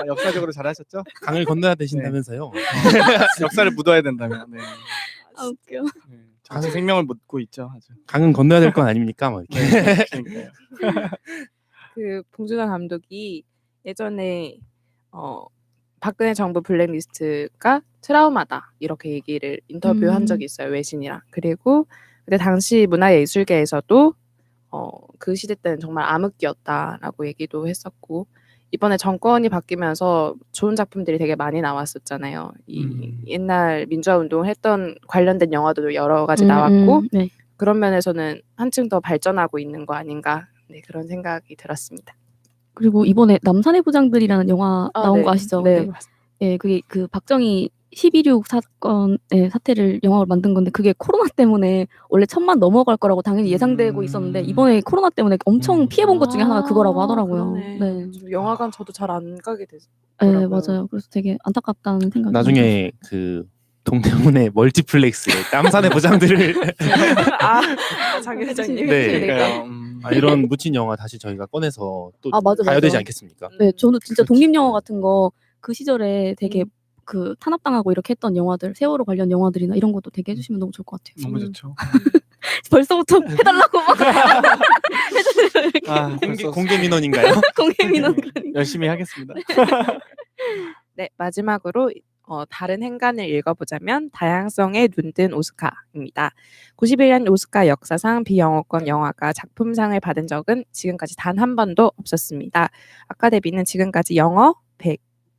역사적으로 잘하셨죠?
강을 건너야 되신다면서요.
역사를 묻어야 된다면. 네.
웃겨.
정치 생명을 묻고 있죠. 아주.
강은 건너야 될 건 아닙니까? 뭐 이렇게.
그러니까요.
그 봉준호 감독이 예전에 박근혜 정부 블랙리스트가 트라우마다 이렇게 얘기를 인터뷰한 적이 있어요. 외신이랑. 그리고 그때 당시 문화예술계에서도 그 시대 때는 정말 암흑기였다라고 얘기도 했었고 이번에 정권이 바뀌면서 좋은 작품들이 되게 많이 나왔었잖아요. 옛날 민주화 운동을 했던 관련된 영화도 여러 가지 나왔고
네.
그런 면에서는 한층 더 발전하고 있는 거 아닌가 그런 생각이 들었습니다.
그리고 이번에 남산의 부장들이라는 영화 나온 거 아시죠?
네.
네, 그게 그 박정희 12.16 사건의 사태를 영화로 만든 건데 그게 코로나 때문에 원래 1,000만 넘어갈 거라고 당연히 예상되고 있었는데 이번에 코로나 때문에 엄청 피해본 것 중에 하나가 그거라고 하더라고요.
그러네.
네.
영화관 저도 잘 안 가게 됐어요.
네, 맞아요. 그래서 되게 안타깝다는 생각이
나중에 그 동대문의 멀티플렉스에 남산의 부장들을
장 회장님.
네.
그러니까요.
이런 묻힌 영화 다시 저희가 꺼내서 또
맞아,
봐야
맞아.
되지 않겠습니까?
네, 저는 진짜 독립영화 같은 거 그 시절에 되게 그 탄압당하고 이렇게 했던 영화들, 세월호 관련 영화들이나 이런 것도 되게 해주시면 너무 좋을 것 같아요.
너무 좋죠.
벌써부터 해달라고 막
공개 민원인가요?
공개 민원.
열심히 하겠습니다.
네, 마지막으로 다른 행간을 읽어보자면 다양성에 눈뜬 오스카입니다. 91년 오스카 역사상 비영어권 영화가 작품상을 받은 적은 지금까지 단 한 번도 없었습니다. 아카데미는 지금까지 영어,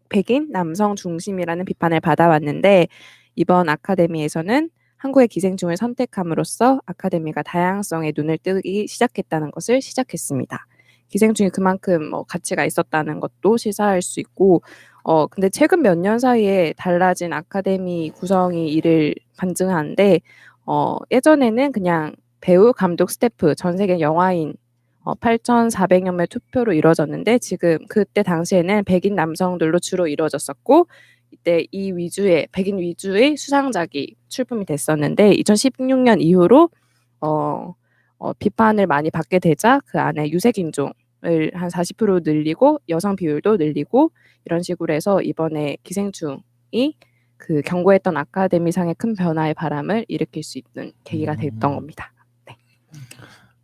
백인, 남성 중심이라는 비판을 받아왔는데 이번 아카데미에서는 한국의 기생충을 선택함으로써 아카데미가 다양성에 눈을 뜨기 시작했다는 것을 시작했습니다. 기생충이 그만큼 가치가 있었다는 것도 시사할 수 있고 근데 최근 몇 년 사이에 달라진 아카데미 구성이 이를 반증하는데 예전에는 그냥 배우, 감독, 스태프, 전 세계 영화인 8,400여 명의 투표로 이루어졌는데 지금 그때 당시에는 백인 남성들로 주로 이루어졌었고 이때 백인 위주의 수상작이 출품이 됐었는데 2016년 이후로 비판을 많이 받게 되자 그 안에 유색인종을 한 40% 늘리고 여성 비율도 늘리고 이런 식으로 해서 이번에 기생충이 그 경고했던 아카데미상의 큰 변화의 바람을 일으킬 수 있는 계기가 됐던 겁니다.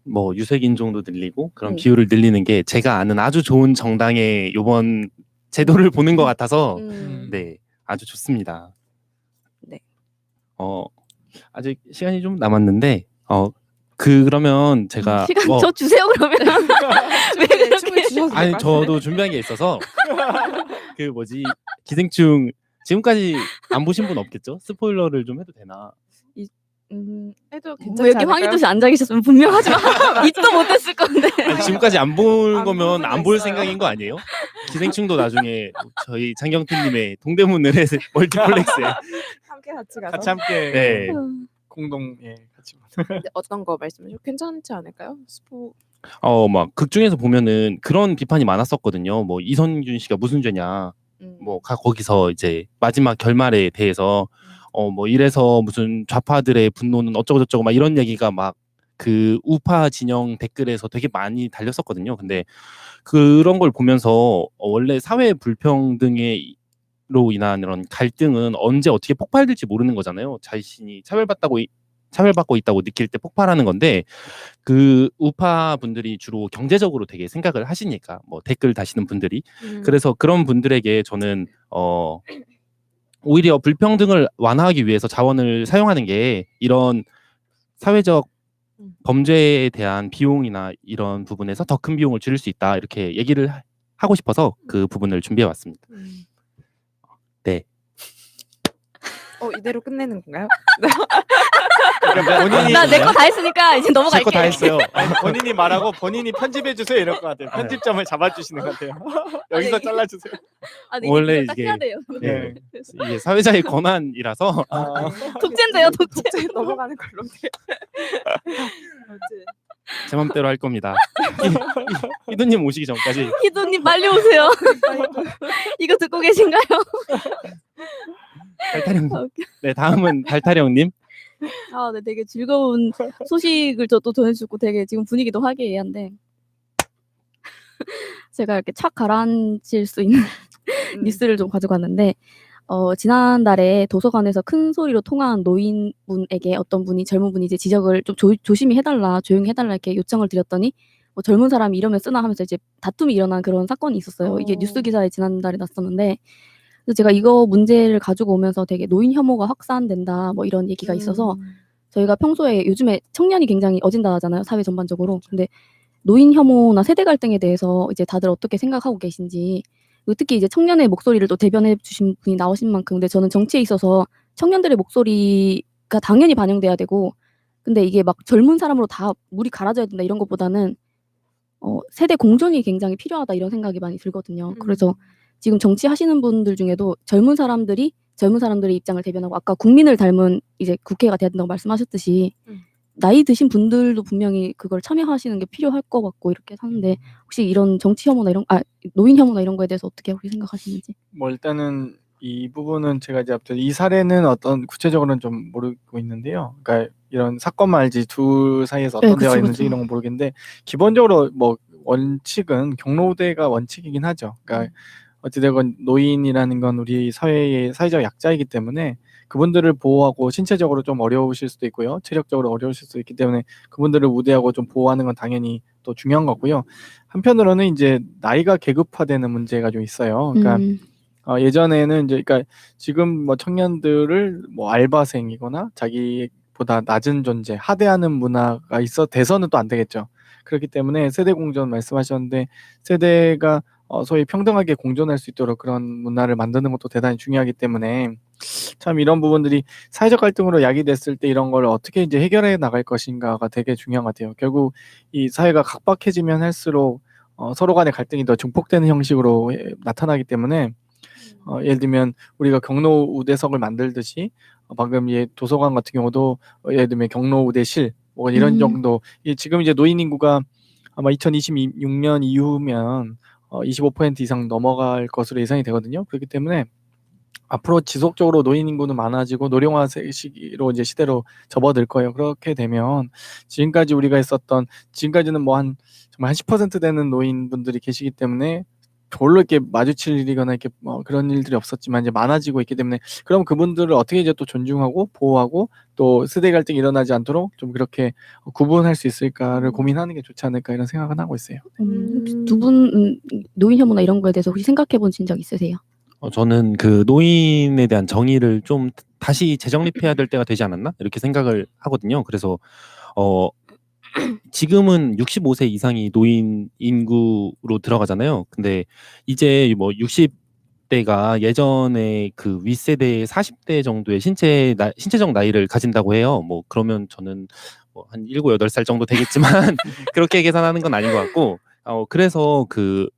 뭐 유색인종도 늘리고 그런 비율을 늘리는 게 제가 아는 아주 좋은 정당의 요번 제도를 보는 것 같아서 네, 아주 좋습니다.
네.
아직 시간이 좀 남았는데 그러면 제가
시간 저 주세요 그러면. 왜 그렇게?
아니 저도 준비한 게 있어서 그 뭐지 기생충 지금까지 안 보신 분 없겠죠? 스포일러를 좀 해도 되나?
해도
왜
괜찮지
이렇게
않을까요?
황희도 씨 앉아 계셨으면 분명하지만 입도 못했을 건데.
아니, 지금까지 안 볼
안
거면
볼
안 볼
수가 있어요.
생각인 거 아니에요? 기생충도 나중에 저희 장경태님의 동대문을 해서 멀티플렉스에
함께 같이 가서
같이 함께
네.
공동 같이
근데 어떤 거 말씀하시죠? 괜찮지 않을까요? 스포
막 극 중에서 보면은 그런 비판이 많았었거든요. 뭐 이선균 씨가 무슨 죄냐. 뭐 거기서 이제 마지막 결말에 대해서 뭐 이래서 무슨 좌파들의 분노는 어쩌고 저쩌고 막 이런 얘기가 막 그 우파 진영 댓글에서 되게 많이 달렸었거든요. 근데 그런 걸 보면서 원래 사회 불평등에 로 인한 이런 갈등은 언제 어떻게 폭발될지 모르는 거잖아요. 자신이 차별받고 있다고 느낄 때 폭발하는 건데 그 우파 분들이 주로 경제적으로 되게 생각을 하시니까 뭐 댓글 다시는 분들이 그래서 그런 분들에게 저는 오히려 불평등을 완화하기 위해서 자원을 사용하는 게 이런 사회적 범죄에 대한 비용이나 이런 부분에서 더 큰 비용을 줄일 수 있다 이렇게 얘기를 하고 싶어서 그 부분을 준비해 왔습니다. 네.
이대로 끝내는 건가요?
본인이
나 내 거 다 했으니까 이제
제
넘어갈게.
거 다 했어요.
아니, 본인이 말하고 본인이 편집해 주세요 이럴 것 같아요. 편집점을 잡아주시는 것 같아요. 여기서 잘라주세요.
아니,
원래
이게 딱
이게-
해야 돼요.
네. 이게 사회자의 권한이라서
독재인데요, 독재.
독재 넘어가는 걸로. 아무튼
제 맘대로 할 겁니다. 희두님 오시기 전까지.
희두님 빨리 오세요. 이거 듣고 계신가요?
달타령.
아, 웃겨.
네, 다음은 달타령님.
아, 네, 되게 즐거운 소식을 저 또 전해주고 되게 지금 분위기도 화기애애한데 제가 이렇게 착 가라앉힐 수 있는 뉴스를 좀 가져갔는데 지난달에 도서관에서 큰 소리로 통화한 노인분에게 어떤 분이 젊은 분이 이제 지적을 좀 조심히 해달라, 조용히 해달라 이렇게 요청을 드렸더니 뭐 젊은 사람이 이러면 쓰나 하면서 이제 다툼이 일어난 그런 사건이 있었어요. 이게 뉴스 기사에 지난달에 났었는데 그래서 제가 이거 문제를 가지고 오면서 되게 노인 혐오가 확산된다 뭐 이런 얘기가 있어서 저희가 평소에 요즘에 청년이 굉장히 어진다하잖아요, 사회 전반적으로. 근데 노인 혐오나 세대 갈등에 대해서 이제 다들 어떻게 생각하고 계신지 그리고 특히 이제 청년의 목소리를 또 대변해 주신 분이 나오신 만큼 근데 저는 정치에 있어서 청년들의 목소리가 당연히 반영돼야 되고 근데 이게 막 젊은 사람으로 다 물이 갈아져야 된다 이런 것보다는 세대 공존이 굉장히 필요하다 이런 생각이 많이 들거든요. 그래서 지금 정치하시는 분들 중에도 젊은 사람들의 입장을 대변하고 아까 국민을 닮은 이제 국회가 돼야 된다고 말씀하셨듯이 나이 드신 분들도 분명히 그걸 참여하시는 게 필요할 것 같고 이렇게 하는데 혹시 이런 정치 혐오나 노인 혐오나 이런 거에 대해서 어떻게 혹시 생각하시는지?
뭐 일단은 이 부분은 제가 이제 앞서 이 사례는 어떤 구체적으로는 좀 모르고 있는데요. 그러니까 이런 사건만 알지 둘 사이에서 어떤
네,
대화가
그쵸,
있는지
그쵸.
이런 건 모르겠는데 기본적으로 뭐 원칙은 경로대가 원칙이긴 하죠. 그러니까 어찌되건 노인이라는 건 우리 사회의 사회적 약자이기 때문에 그분들을 보호하고 신체적으로 좀 어려우실 수도 있고요. 체력적으로 어려우실 수도 있기 때문에 그분들을 우대하고 좀 보호하는 건 당연히 또 중요한 거고요. 한편으로는 이제 나이가 계급화되는 문제가 좀 있어요. 그러니까 예전에는 이제 그러니까 지금 뭐 청년들을 뭐 알바생이거나 자기보다 낮은 존재, 하대하는 문화가 있어 돼서는 또 안 되겠죠. 그렇기 때문에 세대 공존 말씀하셨는데 세대가 소위 평등하게 공존할 수 있도록 그런 문화를 만드는 것도 대단히 중요하기 때문에 참 이런 부분들이 사회적 갈등으로 야기됐을 때 이런 걸 어떻게 이제 해결해 나갈 것인가가 되게 중요한 것 같아요. 결국 이 사회가 각박해지면 할수록 서로 간의 갈등이 더 증폭되는 형식으로 나타나기 때문에 예를 들면 우리가 경로 우대석을 만들듯이 방금 도서관 같은 경우도 예를 들면 경로 우대실 혹은 이런 정도 지금 이제 노인 인구가 아마 2026년 이후면 25% 이상 넘어갈 것으로 예상이 되거든요. 그렇기 때문에 앞으로 지속적으로 노인 인구는 많아지고 노령화 시기로 이제 시대로 접어들 거예요. 그렇게 되면 지금까지 우리가 지금까지는 뭐 정말 한 10% 되는 노인분들이 계시기 때문에 별로 이렇게 마주칠 일이거나 이렇게 그런 일들이 없었지만 이제 많아지고 있기 때문에 그럼 그분들을 어떻게 이제 또 존중하고 보호하고 또 세대 갈등이 일어나지 않도록 좀 그렇게 구분할 수 있을까를 고민하는 게 좋지 않을까 이런 생각은 하고 있어요.
두 분 노인 혐오나 이런 거에 대해서 혹시 생각해 보신 적 있으세요?
저는 그 노인에 대한 정의를 좀 다시 재정립해야 될 때가 되지 않았나 이렇게 생각을 하거든요. 그래서 지금은 65세 이상이 노인 인구로 들어가잖아요. 근데 이제 뭐 60대가 예전에 그 윗세대의 40대 정도의 신체적 나이를 가진다고 해요. 뭐 그러면 저는 뭐 한 7, 8살 정도 되겠지만 그렇게 계산하는 건 아닌 것 같고 그래서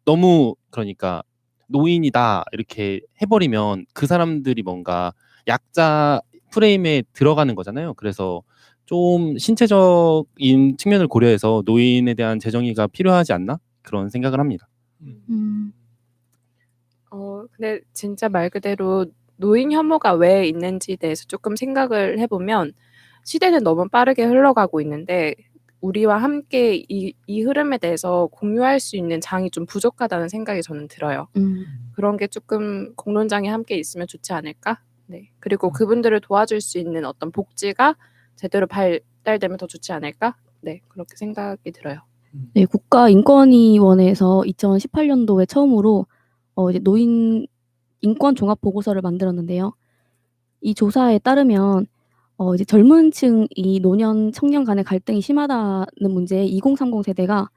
너무 그러니까 노인이다 이렇게 해버리면 그 사람들이 뭔가 약자 프레임에 들어가는 거잖아요. 그래서 좀 신체적인 측면을 고려해서 노인에 대한 재정의가 필요하지 않나 그런 생각을 합니다.
근데 진짜 말 그대로 노인 혐오가 왜 있는지에 대해서 조금 생각을 해보면 시대는 너무 빠르게 흘러가고 있는데 우리와 함께 이 흐름에 대해서 공유할 수 있는 장이 좀 부족하다는 생각이 저는 들어요. 그런 게 조금 공론장에 함께 있으면 좋지 않을까? 네. 그리고 그분들을 도와줄 수 있는 어떤 복지가 제대로 발달되면 더 좋지 않을까? 네, 그렇게 생각이 들어요.
네, 국가인권위원회에서 2018년도에 처음으로 이제 노인 인권 종합 보고서를 만들었는데요. 이 조사에 따르면 이제 젊은 층이 노년 청년 간의 갈등이 심하다는 문제에 2030 세대가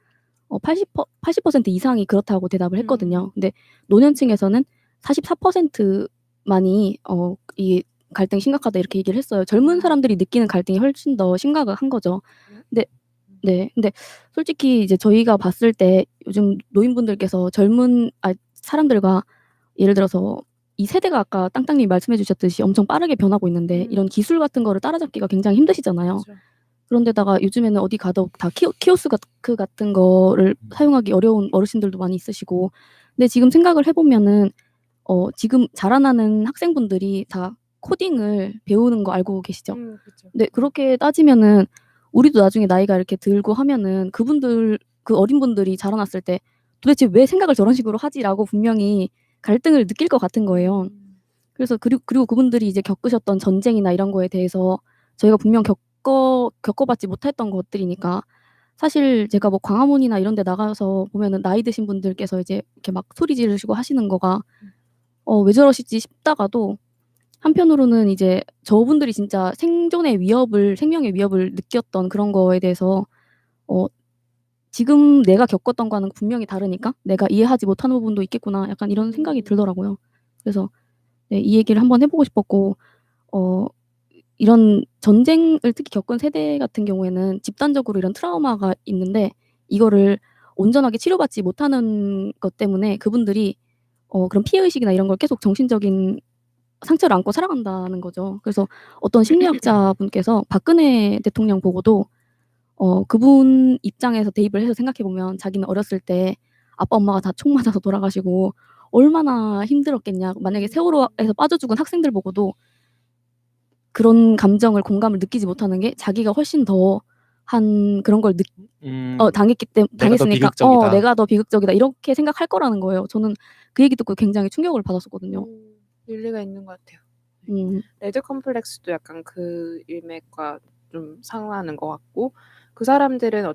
80% 이상이 그렇다고 대답을 했거든요. 근데 노년층에서는 44%만이 이 갈등이 심각하다 이렇게 얘기를 했어요. 젊은 사람들이 느끼는 갈등이 훨씬 더 심각한 거죠. 근데 솔직히 이제 저희가 봤을 때 요즘 노인분들께서 젊은 사람들과 예를 들어서 이 세대가 아까 땅땅님이 말씀해 주셨듯이 엄청 빠르게 변하고 있는데 이런 기술 같은 거를 따라잡기가 굉장히 힘드시잖아요.
그렇죠.
그런데다가 요즘에는 어디 가도 다 키오스크 같은 거를 사용하기 어려운 어르신들도 많이 있으시고 근데 지금 생각을 해보면은 지금 자라나는 학생분들이 다 코딩을 배우는 거 알고 계시죠?
그렇죠.
네, 그렇게 따지면은 우리도 나중에 나이가 이렇게 들고 하면은 그 어린 분들이 자라났을 때 도대체 왜 생각을 저런 식으로 하지라고 분명히 갈등을 느낄 것 같은 거예요. 그래서 그리고 그분들이 이제 겪으셨던 전쟁이나 이런 거에 대해서 저희가 분명 겪어봤지 못했던 것들이니까 사실 제가 뭐 광화문이나 이런 데 나가서 보면은 나이 드신 분들께서 이제 이렇게 막 소리 지르시고 하시는 거가 왜 저러시지 싶다가도 한편으로는 이제 저분들이 진짜 생명의 위협을 느꼈던 그런 거에 대해서 지금 내가 겪었던 거와는 분명히 다르니까 '내가 이해하지 못하는 부분도 있겠구나.' 약간 이런 생각이 들더라고요. 그래서 네, 이 얘기를 한번 해 보고 싶었고 이런 전쟁을 특히 겪은 세대 같은 경우에는 집단적으로 이런 트라우마가 있는데 이거를 온전하게 치료받지 못하는 것 때문에 그분들이 그런 피해 의식이나 이런 걸 계속 정신적인 상처를 안고 살아간다는 거죠. 그래서 어떤 심리학자분께서 박근혜 대통령 보고도 그분 입장에서 대입을 해서 생각해 보면 자기는 어렸을 때 아빠 엄마가 다 총 맞아서 돌아가시고 얼마나 힘들었겠냐. 만약에 세월호에서 빠져 죽은 학생들 보고도 그런 감정을 공감을 느끼지 못하는 게 자기가 훨씬 더 한 그런 걸 당했으니까 내가 더 비극적이다 이렇게 생각할 거라는 거예요. 저는 그 얘기 듣고 굉장히 충격을 받았었거든요.
일리가 있는 것 같아요. 레드 컴플렉스도 약간 그 일맥과 좀 상응하는 것 같고 그 사람들은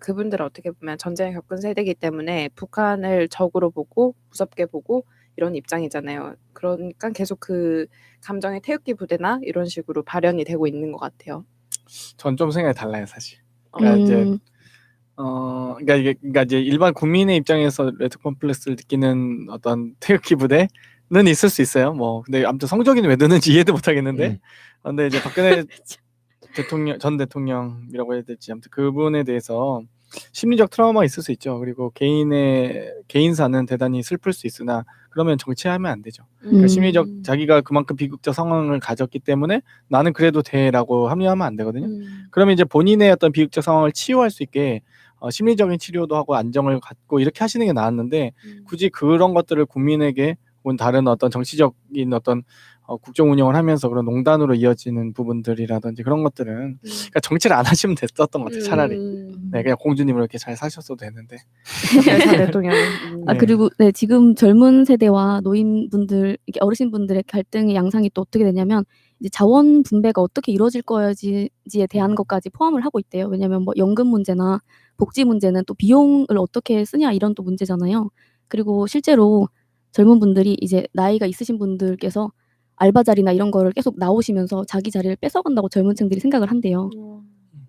그분들은 어떻게 보면 전쟁을 겪은 세대이기 때문에 북한을 적으로 보고 무섭게 보고 이런 입장이잖아요. 그러니까 계속 그 감정의 태극기 부대나 이런 식으로 발현이 되고 있는 것 같아요.
전 좀 생각이 달라요, 사실. 그러니까 이제 일반 국민의 입장에서 레드 컴플렉스를 느끼는 어떤 태극기 부대 있을 수 있어요. 뭐 근데 아무튼 성적이는 왜 드는지 이해도 못 하겠는데. 근데 이제 박근혜 전 대통령이라고 해야 될지 아무튼 그분에 대해서 심리적 트라우마가 있을 수 있죠. 그리고 개인사는 대단히 슬플 수 있으나 그러면 정치하면 안 되죠. 그러니까 심리적 자기가 그만큼 비극적 상황을 가졌기 때문에 나는 그래도 돼라고 합리화하면 안 되거든요. 그러면 이제 본인의 어떤 비극적 상황을 치유할 수 있게 심리적인 치료도 하고 안정을 갖고 이렇게 하시는 게 나았는데 굳이 그런 것들을 국민에게 혹은 다른 어떤 정치적인 어떤 국정 운영을 하면서 그런 농단으로 이어지는 부분들이라든지 그런 것들은 그러니까 정치를 안 하시면 됐었던 것 같아요. 차라리. 네, 그냥 공주님으로 이렇게 잘 사셨어도 되는데.
열사 대통령.
아
네.
그리고 네 지금 젊은 세대와 노인분들 이렇게 어르신분들의 갈등의 양상이 또 어떻게 되냐면 이제 자원 분배가 어떻게 이루어질 거지에 대한 것까지 포함을 하고 있대요. 왜냐하면 뭐 연금 문제나 복지 문제는 또 비용을 어떻게 쓰냐 이런 또 문제잖아요. 그리고 실제로 젊은 분들이 이제 나이가 있으신 분들께서 알바 자리나 이런 거를 계속 나오시면서 자기 자리를 뺏어간다고 젊은 층들이 생각을 한대요.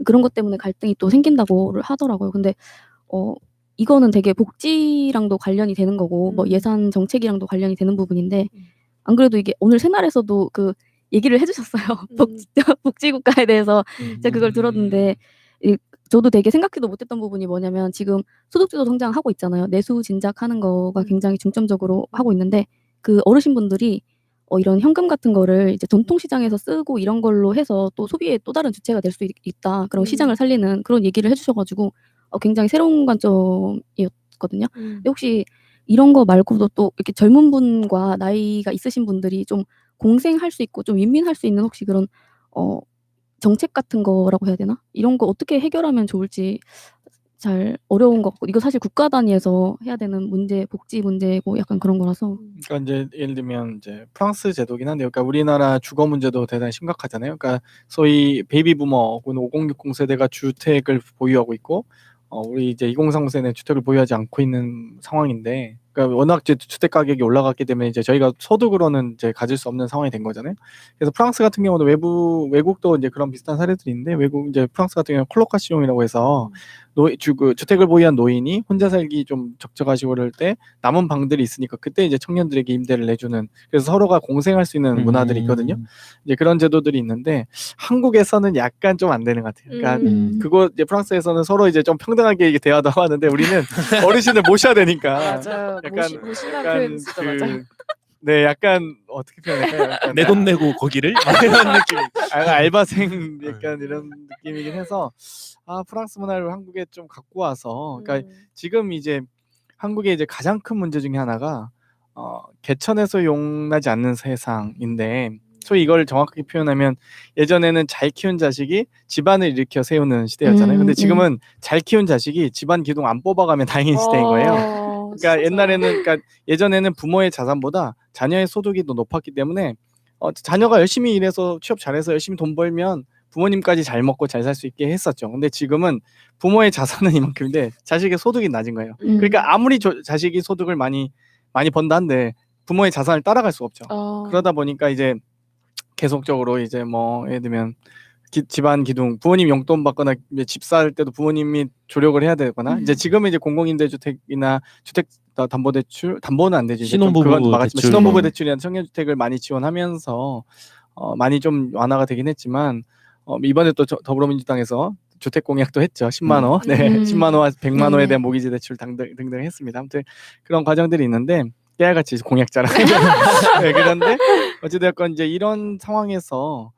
그런 것 때문에 갈등이 또 생긴다고 하더라고요. 근데 이거는 되게 복지랑도 관련이 되는 거고 뭐 예산 정책이랑도 관련이 되는 부분인데 안 그래도 이게 오늘 새날에서도 그 얘기를 해주셨어요. 복지국가에 대해서 제가 그걸 들었는데 저도 되게 생각해도 못했던 부분이 뭐냐면 지금 소득주도 성장하고 있잖아요. 내수 진작하는 거가 굉장히 중점적으로 하고 있는데 그 어르신분들이 이런 현금 같은 거를 이제 전통시장에서 쓰고 이런 걸로 해서 또 소비의 또 다른 주체가 될 수 있다. 그런 시장을 살리는 그런 얘기를 해주셔가지고 굉장히 새로운 관점이었거든요. 근데 혹시 이런 거 말고도 또 이렇게 젊은 분과 나이가 있으신 분들이 좀 공생할 수 있고 좀 윈윈할 수 있는 혹시 그런 정책 같은 거라고 해야 되나? 이런 거 어떻게 해결하면 좋을지 잘 어려운 것 같고 이거 사실 국가 단위에서 해야 되는 문제, 복지 문제고 약간 그런 거라서.
그러니까 이제 예를 들면 이제 프랑스 제도긴 한데, 그러니까 우리나라 주거 문제도 대단히 심각하잖아요. 그러니까 소위 베이비 부머 혹은 5060 세대가 주택을 보유하고 있고, 우리 이제 2030 세대는 주택을 보유하지 않고 있는 상황인데, 그러니까 워낙 이제 주택 가격이 올라갔기 때문에 이제 저희가 소득으로는 이제 가질 수 없는 상황이 된 거잖아요. 그래서 프랑스 같은 경우도 외국도 이제 그런 비슷한 사례들이 있는데, 이제 프랑스 같은 경우는 콜로카시용이라고 해서 주택을 보유한 노인이 혼자 살기 좀 적적하시고 때 남은 방들이 있으니까 그때 이제 청년들에게 임대를 내주는, 그래서 서로가 공생할 수 있는 문화들이 있거든요. 이제 그런 제도들이 있는데 한국에서는 약간 좀 안 되는 것 같아요. 그러니까 그거 이제 프랑스에서는 서로 이제 좀 평등하게 이게 대화도 하는데 우리는 어르신을 모셔야 되니까
맞아요.
약간
모신다는 표현 진짜 맞아요.
네, 약간 어떻게 표현할까요? 약간
내 돈 내고 거기를 막
이런 느낌, 알바생 약간 이런 느낌이긴 해서 프랑스 문화를 한국에 좀 갖고 와서, 그러니까 지금 이제 한국의 이제 가장 큰 문제 중에 하나가 개천에서 용나지 않는 세상인데, 소위 이걸 정확하게 표현하면 예전에는 잘 키운 자식이 집안을 일으켜 세우는 시대였잖아요. 근데 지금은 잘 키운 자식이 집안 기둥 안 뽑아가면 다행인 시대인 거예요. 그러니까 옛날에는, 그러니까 예전에는 부모의 자산보다 자녀의 소득이 더 높았기 때문에 자녀가 열심히 일해서 취업 잘해서 열심히 돈 벌면 부모님까지 잘 먹고 잘 살 수 있게 했었죠. 근데 지금은 부모의 자산은 이만큼인데 자식의 소득이 낮은 거예요. 그러니까 아무리 자식이 소득을 많이 번다 한데 부모의 자산을 따라갈 수가 없죠. 그러다 보니까 이제 계속적으로 이제 뭐 예를 들면 집안 기둥, 부모님 용돈 받거나 집 살 때도 부모님이 조력을 해야 되거나, 이제 지금은 이제 공공임대주택이나 주택담보대출, 담보는 안 되지.
신혼부부 대출.
신혼부부 대출이나 청년주택을 많이 지원하면서 많이 좀 완화가 되긴 했지만 이번에 또 더불어민주당에서 주택 공약도 했죠. 10만 원, 네, 10만 원과 100만 원에 대한 모기지 대출 등등 했습니다. 아무튼 그런 과정들이 있는데 깨알같이 공약자라. 네, 그런데 어찌되었건 이제 이런 상황에서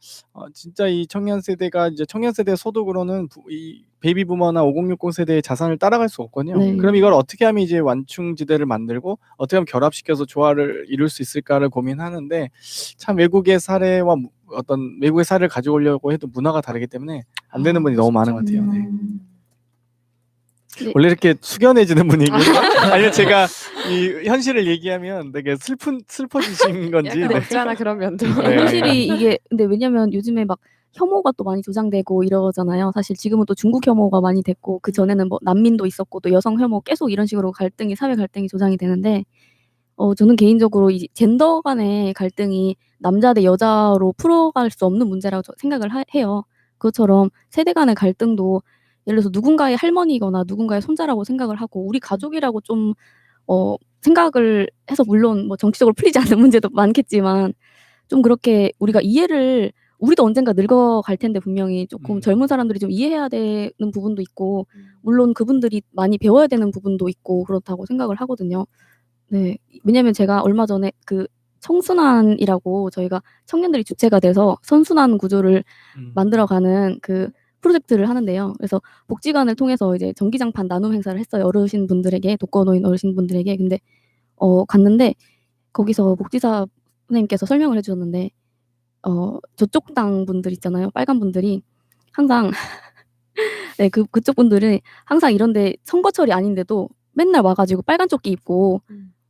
진짜 이 청년 세대가 이제 청년 세대 소득으로는 이 베이비 부머나 5060 세대의 자산을 따라갈 수 없거든요.
네.
그럼 이걸 어떻게 하면 이제 완충지대를 만들고 어떻게 하면 결합시켜서 조화를 이룰 수 있을까를 고민하는데, 참 외국의 사례와 어떤 외국의 사례를 가져오려고 해도 문화가 다르기 때문에 안 되는 분이 너무 많은 것 같아요. 네.
네.
원래 이렇게 숙연해지는 분위기인가? 아니면 제가 이 현실을 얘기하면 되게 슬퍼지신 건지.
약간
네.
없잖아 그런 면도.
네.
확실히 이게 근데 왜냐면 요즘에 막 혐오가 또 많이 조장되고 이러잖아요. 사실 지금은 또 중국 혐오가 많이 됐고 그 전에는 뭐 난민도 있었고 또 여성 혐오 계속 이런 식으로 사회 갈등이 조장이 되는데 저는 개인적으로 이 젠더 간의 갈등이 남자 대 여자로 풀어갈 수 없는 문제라고 생각을 해요. 그것처럼 세대 간의 갈등도 예를 들어서 누군가의 할머니거나 누군가의 손자라고 생각을 하고 우리 가족이라고 좀 생각을 해서 물론 뭐 정치적으로 풀리지 않는 문제도 많겠지만 좀 그렇게 우리가 이해를 우리도 언젠가 늙어갈 텐데 분명히 조금 젊은 사람들이 좀 이해해야 되는 부분도 있고 물론 그분들이 많이 배워야 되는 부분도 있고 그렇다고 생각을 하거든요. 네. 왜냐면 제가 얼마 전에 그 청순환이라고 저희가 청년들이 주체가 돼서 선순환 구조를 만들어가는 그 프로젝트를 하는데요. 그래서 복지관을 통해서 이제 전기장판 나눔 행사를 했어요. 어르신분들에게 독거노인 어르신분들에게. 근데 갔는데 거기서 복지사 선생님께서 설명을 해주셨는데 저쪽 당 분들 있잖아요. 빨간 분들이 항상 네, 그쪽 분들은 항상 이런데 선거철이 아닌데도 맨날 와가지고 빨간 조끼 입고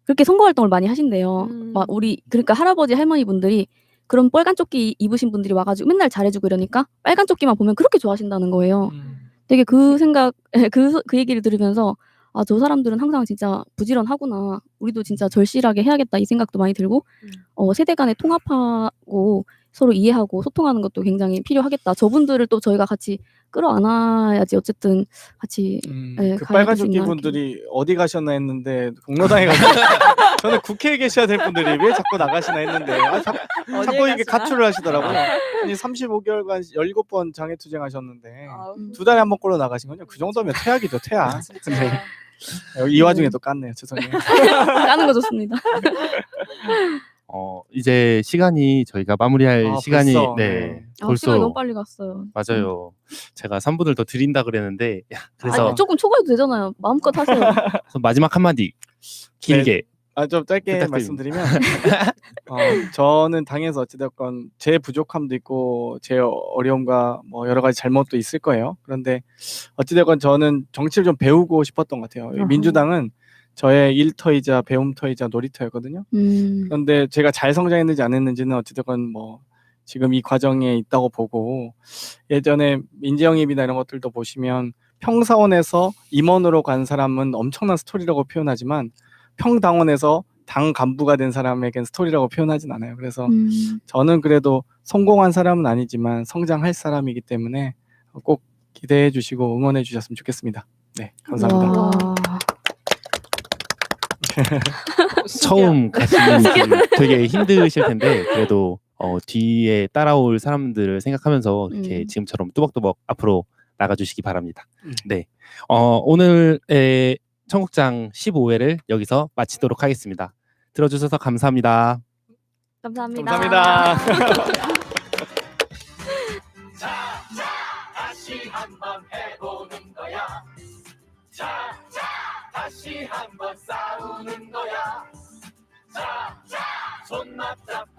그렇게 선거 활동을 많이 하신대요. 막 그러니까 할아버지 할머니 분들이 그런 빨간 조끼 입으신 분들이 와가지고 맨날 잘해주고 이러니까 빨간 조끼만 보면 그렇게 좋아하신다는 거예요. 되게 그 생각, 그 얘기를 들으면서 아, 저 사람들은 항상 진짜 부지런하구나. 우리도 진짜 절실하게 해야겠다 이 생각도 많이 들고 세대 간에 통합하고 서로 이해하고 소통하는 것도 굉장히 필요하겠다. 저분들을 또 저희가 같이 끌어안아야지 어쨌든 같이
그 빨간 조끼 분들이 어디 가셨나 했는데 공로당에 가서 저는 국회에 계셔야 될 분들이 왜 자꾸 나가시나 했는데 자꾸 이게 가출을 하시더라고요. 아니 35개월간 17번 장애투쟁 하셨는데 2달에 한 번꼴로 나가신 건요. 그 정도면 퇴학이죠, 퇴학. 근데 이 와중에도 깠네요. 죄송해요.
까는 거 좋습니다.
이제 시간이 저희가 마무리할 시간이
벌써,
네.
아, 시간이 너무 빨리 갔어요.
맞아요. 제가 3분을 더 드린다 그랬는데 그래서
아니, 조금 초과해도 되잖아요. 마음껏 하세요.
마지막 한마디 길게
좀 짧게
부탁드립니다.
말씀드리면 저는 당에서 어찌됐건 제 부족함도 있고 제 어려움과 뭐 여러 가지 잘못도 있을 거예요. 그런데 어찌됐건 저는 정치를 좀 배우고 싶었던 것 같아요. 민주당은 저의 일터이자 배움터이자 놀이터였거든요. 그런데 제가 잘 성장했는지 안 했는지는 어찌됐건 뭐 지금 이 과정에 있다고 보고 예전에 민재영입이나 이런 것들도 보시면 평사원에서 임원으로 간 사람은 엄청난 스토리라고 표현하지만 평당원에서 당 간부가 된 사람에겐 스토리라고 표현하진 않아요. 그래서 저는 그래도 성공한 사람은 아니지만 성장할 사람이기 때문에 꼭 기대해 주시고 응원해 주셨으면 좋겠습니다. 네, 감사합니다.
와.
처음 가시는 길 되게 힘드실 텐데 그래도 뒤에 따라올 사람들을 생각하면서 이렇게 지금처럼 뚜벅뚜벅 앞으로 나가주시기 바랍니다. 네, 오늘의 청국장 15회를 여기서 마치도록 하겠습니다. 들어주셔서 감사합니다.
감사합니다.
감사합니다.
자, 다시 한번 해보는 거야. 자, 다시 한번 싸우는 거야. 자, 손 맞잡고